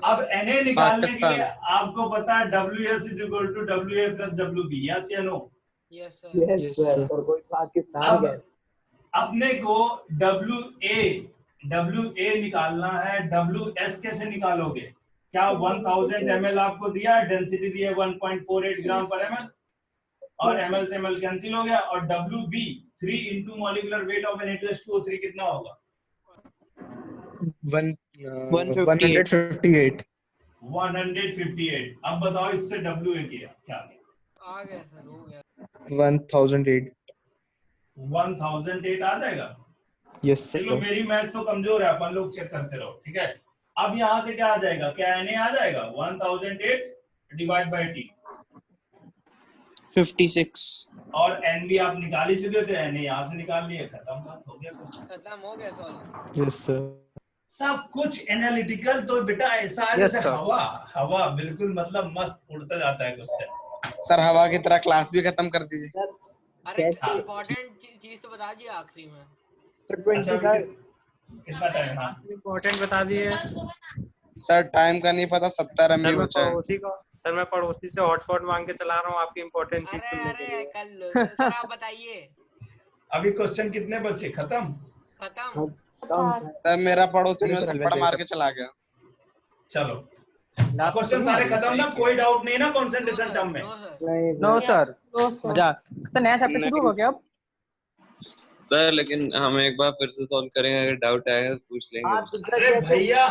अब Na निकालने के लिए आपको पता है WS = WA + WB, यस या no? Yes sir. Yes sir, कोई पाकिस्तान गए। अपने को WA निकालना है, WS कैसे निकालोगे? क्या 1000 ml आपको दिया है, डेंसिटी दी है 1.48 ग्राम पर ml, और ml से ml कैंसिल हो गया, और WB 3 into molecular weight of Na2H2O3 कितना होगा? 158. 158। अब बताओ इससे WA क्या गया? आ गया सर, हो गया। 1008. 1008 आ जाएगा? Yes sir. चलो मेरी मैथ तो कमजोर है, अपन लोग चेक करते रहो, ठीक है। अब यहाँ से क्या आ जाएगा? क्या Na आ जाएगा? 1008 डिवाइड बाय T, 56। और NB आप निकाल ही चुके थे, Na यहाँ से निकाल लिए, खत्म, बात हो गया, खत्म हो गया सॉल्व। Yes sir. सब कुछ एनालिटिकल तो बेटा ऐसा है जैसे हवा बिल्कुल, मतलब मस्त उड़ता जाता है क्वेश्चन। सर हवा की तरह क्लास भी खत्म कर दीजिए। अरे इम्पोर्टेंट चीज तो बता दिया आखिरी में। कितना टाइम? हाँ इम्पोर्टेंट बता दिए सर, टाइम का नहीं पता, 70 MB बचा है। सर मैं पड़ोसी से हॉटस्पॉट मांग के चला रहा हूँ आपकी इम्पोर्टेंट चीज सुनने के लिए। कल सर आप बताइए। अभी क्वेश्चन कितने बचे? खत्म? सर मेरा पड़ोसी में थप्पड़ मार के चला गया। चलो क्वेश्चन सारे खत्म ना? कोई डाउट नहीं ना कंसंट्रेशन टर्म में? नो सर, मजाक। तो नया चैप्टर शुरू हो गया अब सर, लेकिन हम एक बार फिर से सॉल्व करेंगे, अगर डाउट आएगा तो पूछ लेंगे। अरे भैया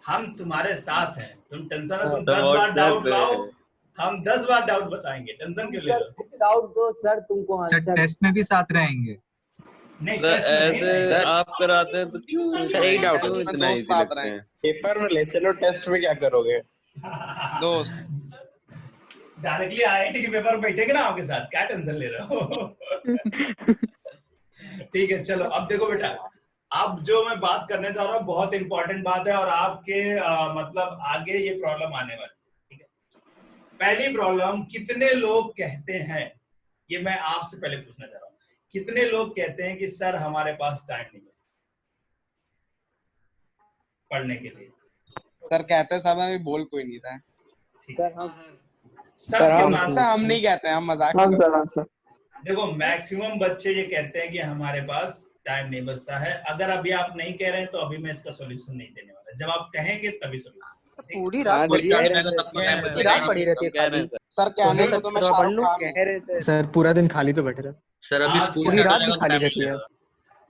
हम तुम्हारे साथ हैं, तुम टेंशन ना, तुम 10 बार डाउट लाओ, हम 10 बार डाउट बताएंगे, टेंशन क्यों ले रहे हो? डाउट दो सर, तुमको आंसर टेस्ट में भी साथ रहेंगे। नहीं ऐसे आप कराते हैं तो क्यों सर एक डाउट इतना इजी लगता है? पेपर में ले चलो, टेस्ट में क्या करोगे? दोस्त डायरेक्टली IIT के पेपर बैठेंगे ना आपके साथ, क्या टेंशन ले रहे हो? ठीक है, चलो अब देखो बेटा, अब जो मैं बात करने जा रहा हूँ बहुत इंपॉर्टेंट बात है, और आपके मतलब आगे ये प्रॉब्लम आने वाली, ठीक है। पहली प्रॉब्लम, कितने लोग कहते हैं, ये मैं आपसे पहले पूछना चाह रहा हूँ, कितने लोग कहते हैं कि सर हमारे पास टाइम नहीं बचता पढ़ने के लिए? सर कहते सब अभी बोल कोई नहीं रहा है। सर हम नहीं कहते हैं, हम मजाक सर। देखो मैक्सिमम बच्चे ये कहते हैं कि हमारे पास टाइम नहीं बचता है। अगर अभी आप नहीं कह रहे हैं तो अभी मैं इसका सॉल्यूशन नहीं देने वाला, जब आप कहेंगे तभी सॉल्यूशन। पूरी रात पड़ी रहती है खाली। सर कहने से तो मैं शाहरुख खान सर पूरा दिन खाली तो बैठे रहे। सर अभी स्कूल पूरी रात भी खाली रहती है।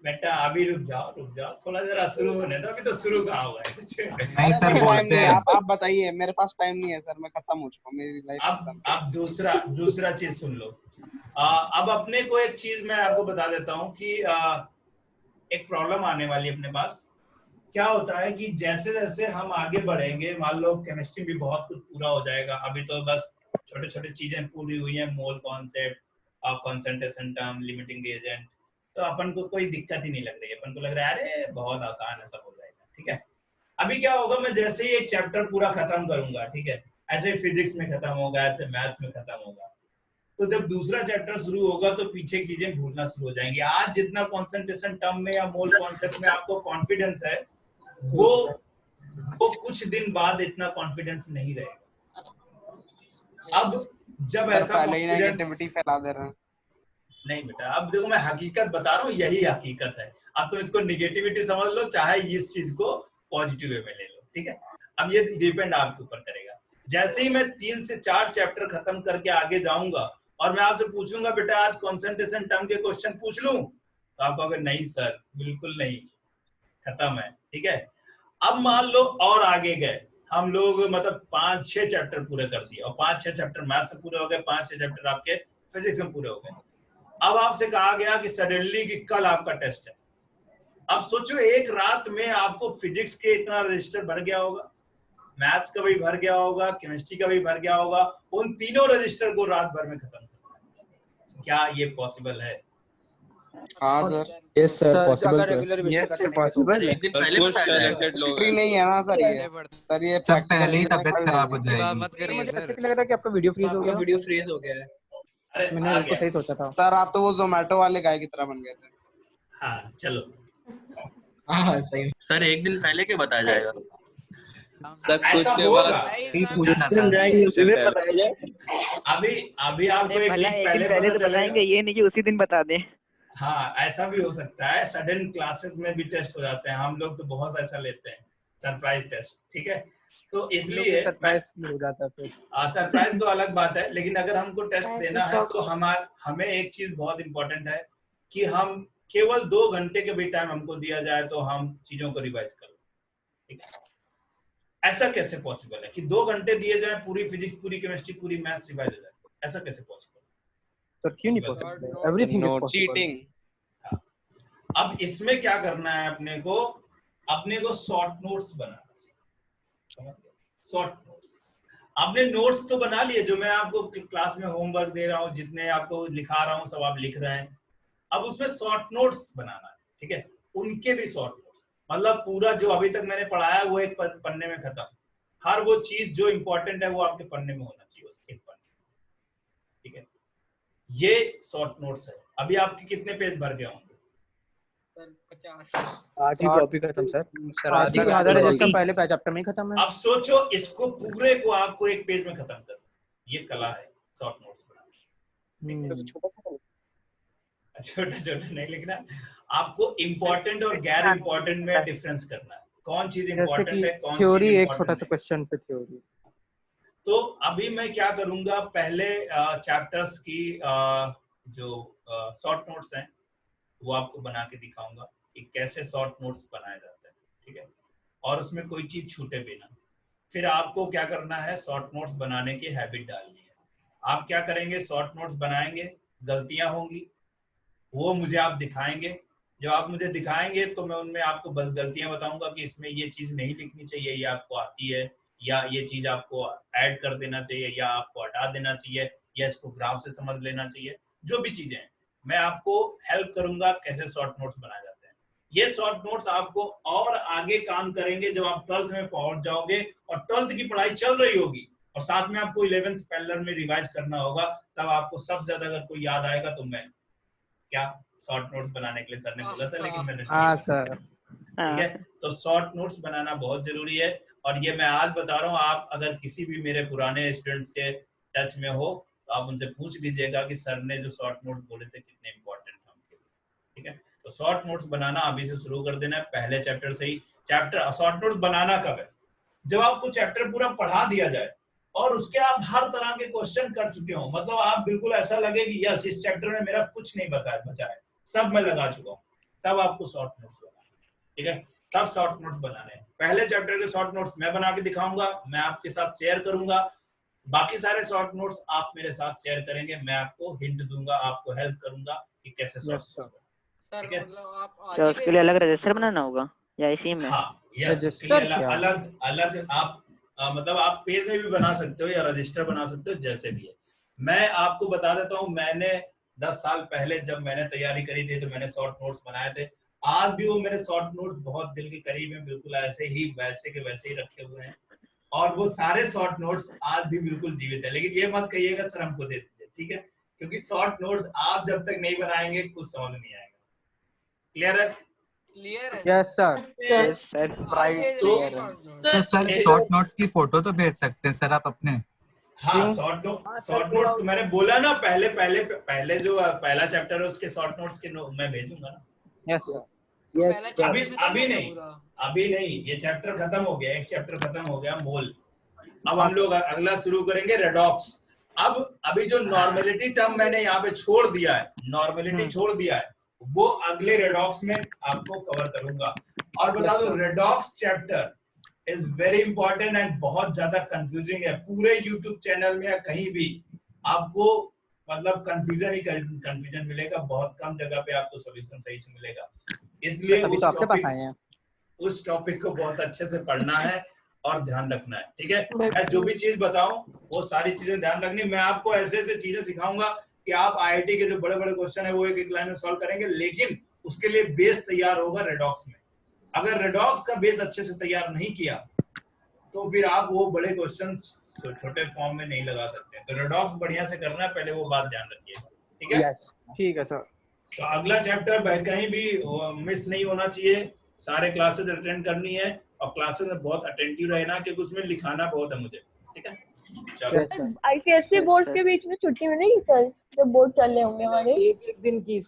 बेटा अभी रुक जाओ थोड़ा जरा शुरू होने दो, अभी तो शुरू कहाँ हुआ है कुछ। नहीं सर बोलते हैं। आप बताइए, मेरे पास टाइम नहीं है सर, मैं खत्म हो चुका हूं, मेरी लाइफ अब दूसरा चीज सुन लो। अब अपने को एक चीज मैं आपको बता देता हूँ कि एक प्रॉब्लम आने वाली है अपने पास। क्या होता है कि जैसे जैसे हम आगे बढ़ेंगे, मान लो केमिस्ट्री भी बहुत कुछ पूरा हो जाएगा, अभी तो बस छोटे छोटे चीजें पूरी हुई हैं, mole concept, concentration term, limiting agent, तो अपन को कोई दिक्कत ही नहीं लग रही है, अपन को लग रहा है अरे बहुत आसान है, सब हो जाएगा, ठीक है। अभी क्या होगा, मैं जैसे ही एक चैप्टर पूरा खत्म करूंगा, ठीक है, ऐसे फिजिक्स में खत्म होगा, ऐसे मैथ्स में खत्म होगा, तो जब दूसरा चैप्टर शुरू होगा तो पीछे की चीजें भूलना शुरू हो जाएंगी। आज जितना कंसंट्रेशन टर्म में या मोल कॉन्सेप्ट में आपको कॉन्फिडेंस है, वो कुछ दिन बाद इतना कॉन्फिडेंस नहीं रहेगा। अब जब ऐसा नेगेटिविटी फैला दे रहे हैं। नहीं बेटा, अब देखो मैं हकीकत बता रहा हूँ, यही हकीकत है। अब तुम इसको निगेटिविटी समझ लो, चाहे इस चीज को पॉजिटिव वे में ले लो, ठीक है। अब ये डिपेंड आपके ऊपर करेगा। जैसे ही मैं 3 से 4 चैप्टर खत्म करके आगे जाऊंगा और मैं आपसे पूछूंगा बेटा आज कंसंट्रेशन टर्म के क्वेश्चन पूछ लूं, तो आप कहोगे नहीं सर, बिल्कुल नहीं, खत्म है, ठीक है। अब मान लो और आगे गए हम लोग, मतलब 5-6 चैप्टर पूरे कर दिए, और 5-6 चैप्टर मैथ से पूरे हो गए, 5-6 चैप्टर आपके फिजिक्स में पूरे हो गए। अब आपसे कहा गया कि सडनली कि कल आपका टेस्ट है। अब सोचो एक रात में आपको फिजिक्स के इतना रजिस्टर भर गया होगा, मैथ्स का भी भर गया होगा, केमिस्ट्री का भी भर गया होगा, उन तीनों रजिस्टर को रात भर में खत्म करना, क्या ये पॉसिबल है? हाँ sir, yes sir, possible yes possible है। नहीं है ना सर, ये सब पहले ही तबीयत खराब हो जाएगी। मत करिए मुझे सर। ऐसे लग रहा है कि आपका वीडियो फ्रीज हो गया। वीडियो फ्रीज हो गया है। मैंने बिल्कुल सही सोचा था सर, आप तो वो जोमेटो वाले गाय की तरह बन गए थे। हाँ चलो, हाँ सही। सर एक दिन पहले के बताया जाएगा। ऐसा होगा। अभी आपको एक वीक पहले पता चलेगा, ये नहीं कि उसी दिन बता दें। हाँ ऐसा भी हो सकता है, सडन क्लासेस में भी टेस्ट हो जाते हैं, हम लोग तो बहुत ऐसा लेते हैं सरप्राइज टेस्ट, ठीक है। तो इसलिए सरप्राइज हो जाता है फिर। सरप्राइज तो अलग बात है, लेकिन अगर हमको टेस्ट देना है तो हमें एक चीज बहुत इंपॉर्टेंट है कि हम केवल 2 घंटे के भी टाइम हमको दिया जाए तो हम चीजों को रिवाइज कर, ठीक है। ऐसा कैसे पॉसिबल है कि 2 घंटे दिए जाए, पूरी फिजिक्स, पूरी केमिस्ट्री, पूरी मैथ्स रिवाइज हो जाए? ऐसा कैसे पॉसिबल? सर क्यों नहीं पॉसिबल? Everything is possible. अब इसमें क्या करना है अपने को शॉर्ट नोट्स बनाना चाहिए। शॉर्ट नोट्स, आपने नोट्स तो बना लिए, जो मैं आपको क्लास में होमवर्क दे रहा हूँ, जितने आपको लिखा रहा हूँ सब आप लिख रहे हैं। अब उसमें शॉर्ट नोट्स बनाना है, ठीक है। उनके भी शॉर्ट नोट्स, मतलब पूरा जो अभी तक मैंने पढ़ाया है वो एक पन्ने में खत्म। हर वो चीज जो इंपॉर्टेंट है वो आपके पन्ने में होना चाहिए, उसके पन्ने, ठीक है। ये शॉर्ट नोट्स है। अभी आपके कितने पेज भर गए होंगे? सर 50। आधी कॉपी खत्म सर। आधी आधा रजिस्टर पहले चैप्टर में ही खत्म है। अब सोचो इसको पूरे को आपको एक पेज में खत्म करना, ये कला है शॉर्ट नोट्स बनाना। छोटा छोटा नहीं लिखना, आपको इम्पोर्टेंट और गैर इम्पोर्टेंट में डिफरेंस करना है, कौन चीज इम्पोर्टेंट है, कौन थ्योरी, चीज एक छोटा सा क्वेश्चन पे थ्योरी। तो अभी मैं क्या करूंगा, पहले चैप्टर्स की जो शॉर्ट नोट्स हैं वो आपको बना के दिखाऊंगा कि कैसे शॉर्ट नोट्स बनाए जाते हैं, ठीक है। और उसमें कोई चीज छूटे बिना। फिर आपको क्या करना है, शॉर्ट नोट्स बनाने की हैबिट डालनी है। आप क्या करेंगे, शॉर्ट नोट्स बनाएंगे, गलतियां होंगी वो मुझे आप दिखाएंगे। जब आप मुझे दिखाएंगे तो मैं उनमें आपको गलतियां बताऊंगा कि इसमें ये चीज नहीं लिखनी चाहिए, ये आपको आती है, या ये चीज आपको ऐड कर देना चाहिए, या आपको हटा देना चाहिए, या इसको ग्राफ से समझ लेना चाहिए। जो भी चीजें हैं मैं आपको हेल्प करूंगा कैसे शॉर्ट नोट्स बनाए जाते हैं। ये शॉर्ट नोट्स आपको और आगे काम करेंगे जब आप 12th में पहुंच जाओगे और 12th की पढ़ाई चल रही होगी और साथ में आपको 11th पैरेलल में रिवाइज करना होगा, तब आपको सबसे ज्यादा अगर कोई याद आएगा तो मैं क्या शॉर्ट नोट्स बनाने के लिए सर ने बोला था, लेकिन मैंने हाँ सर, ठीक है। तो शॉर्ट नोट्स बनाना बहुत जरूरी है। और ये मैं आज बता रहा हूँ, आप अगर किसी भी मेरे पुराने स्टूडेंट्स के टच में हो तो आप उनसे पूछ लीजिएगा कि सर ने जो शॉर्ट नोट्स बोले थे कितने इंपॉर्टेंट थे उनके लिए, ठीक है। तो शॉर्ट नोट्स बनाना अभी से शुरू कर देना है, पहले चैप्टर से ही। चैप्टर शॉर्ट नोट्स बनाना कब है, जब आपको चैप्टर पूरा पढ़ा दिया जाए और उसके आप हर तरह के क्वेश्चन कर चुके हो, मतलब आप बिल्कुल ऐसा लगे कि यस इस चैप्टर में मेरा कुछ नहीं बचा है, सब मैं लगा चुका हूँ। तब आपको शॉर्ट नोट्स बनाना, ठीक है? तब शॉर्ट नोट्स बनाने हैं। पहले चैप्टर के शॉर्ट नोट्स मैं बना के दिखाऊंगा, मैं आपके साथ शेयर करूंगा, बाकी सारे शॉर्ट नोट्स आप मेरे साथ शेयर करेंगे, मैं आपको हिंट दूंगा, आपको हेल्प करूंगा कि कैसे शॉर्ट नोट्स, ठीक है? अच्छा, उसके लिए अलग रजिस्टर बनाना होगा या इसी में? हाँ, यस, उसके लिए अलग अलग आप मतलब आप पेज में भी बना सकते हो या रजिस्टर बना सकते हो, जैसे भी है। मैं आपको बता देता हूँ, मैंने 10 साल पहले जब मैंने तैयारी करी थी तो मैंने शॉर्ट नोट्स बनाए थे। आज भी वो मेरे शॉर्ट नोट्स बहुत दिल के करीब हैं, बिल्कुल ऐसे ही वैसे के वैसे ही रखे हुए हैं, और वो सारे शॉर्ट नोट्स आज भी बिल्कुल जीवित है। लेकिन ये मत कहिएगा सर हमको दे दीजिए, ठीक है? क्योंकि शॉर्ट नोट्स आप जब तक नहीं बनाएंगे कुछ समझ नहीं आएगा। क्लियर है? क्लियर है? Yes sir. Yes sir, right. तो सर शॉर्ट नोट्स की फोटो तो भेज सकते हैं सर आप अपने? हाँ, शॉर्ट नोट्स तो मैंने बोला ना, पहले जो पहला चैप्टर है उसके शॉर्ट नोट्स के मैं भेजूंगा ना। Yes yes. अभी नहीं, ये चैप्टर खत्म हो गया, एक चैप्टर खत्म हो गया मोल। अब हम लोग अगला शुरू करेंगे रेडॉक्स। अब अभी जो नॉर्मेलिटी टर्म मैंने यहाँ पे छोड़ दिया है, नॉर्मेलिटी छोड़ दिया है, वो अगले रेडॉक्स में आपको कवर करूंगा। और बता दो, redox chapter is very important and बहुत ज्यादा कंफ्यूजिंग है। पूरे यूट्यूब चैनल में या कहीं भी आपको मतलब कंफ्यूजन मिलेगा, बहुत कम जगह पे आपको सॉल्यूशन सही से मिलेगा। इसलिए उस टॉपिक को बहुत अच्छे से पढ़ना है और ध्यान रखना है, ठीक है? मैं जो भी चीज बताऊं वो सारी चीजें ध्यान रखनी। मैं आपको ऐसे ऐसे चीजें सिखाऊंगा कि आप आईआईटी के जो बड़े बड़े क्वेश्चन है वो एक लाइन में सॉल्व करेंगे, लेकिन उसके लिए बेस तैयार होगा रेडॉक्स में। अगर रेडॉक्स का बेस अच्छे से तैयार नहीं किया तो फिर आप वो बड़े क्वेश्चन छोटे फॉर्म में नहीं लगा सकते। तो रेडॉक्स बढ़िया से करना है, पहले वो बात ध्यान रखिएगा, ठीक है? ठीक है सर। तो अगला चैप्टर कहीं भी मिस नहीं होना चाहिए, सारे क्लासेस अटेंड करनी है, और क्लासेस में बहुत अटेंटिव रहना क्योंकि उसमें लिखाना बहुत है मुझे, ठीक है? आईसीएससी बोर्ड के बीच में छुट्टी मिलेगी सर, जब बोर्ड चल रहे होंगे हमारे? एक दिन की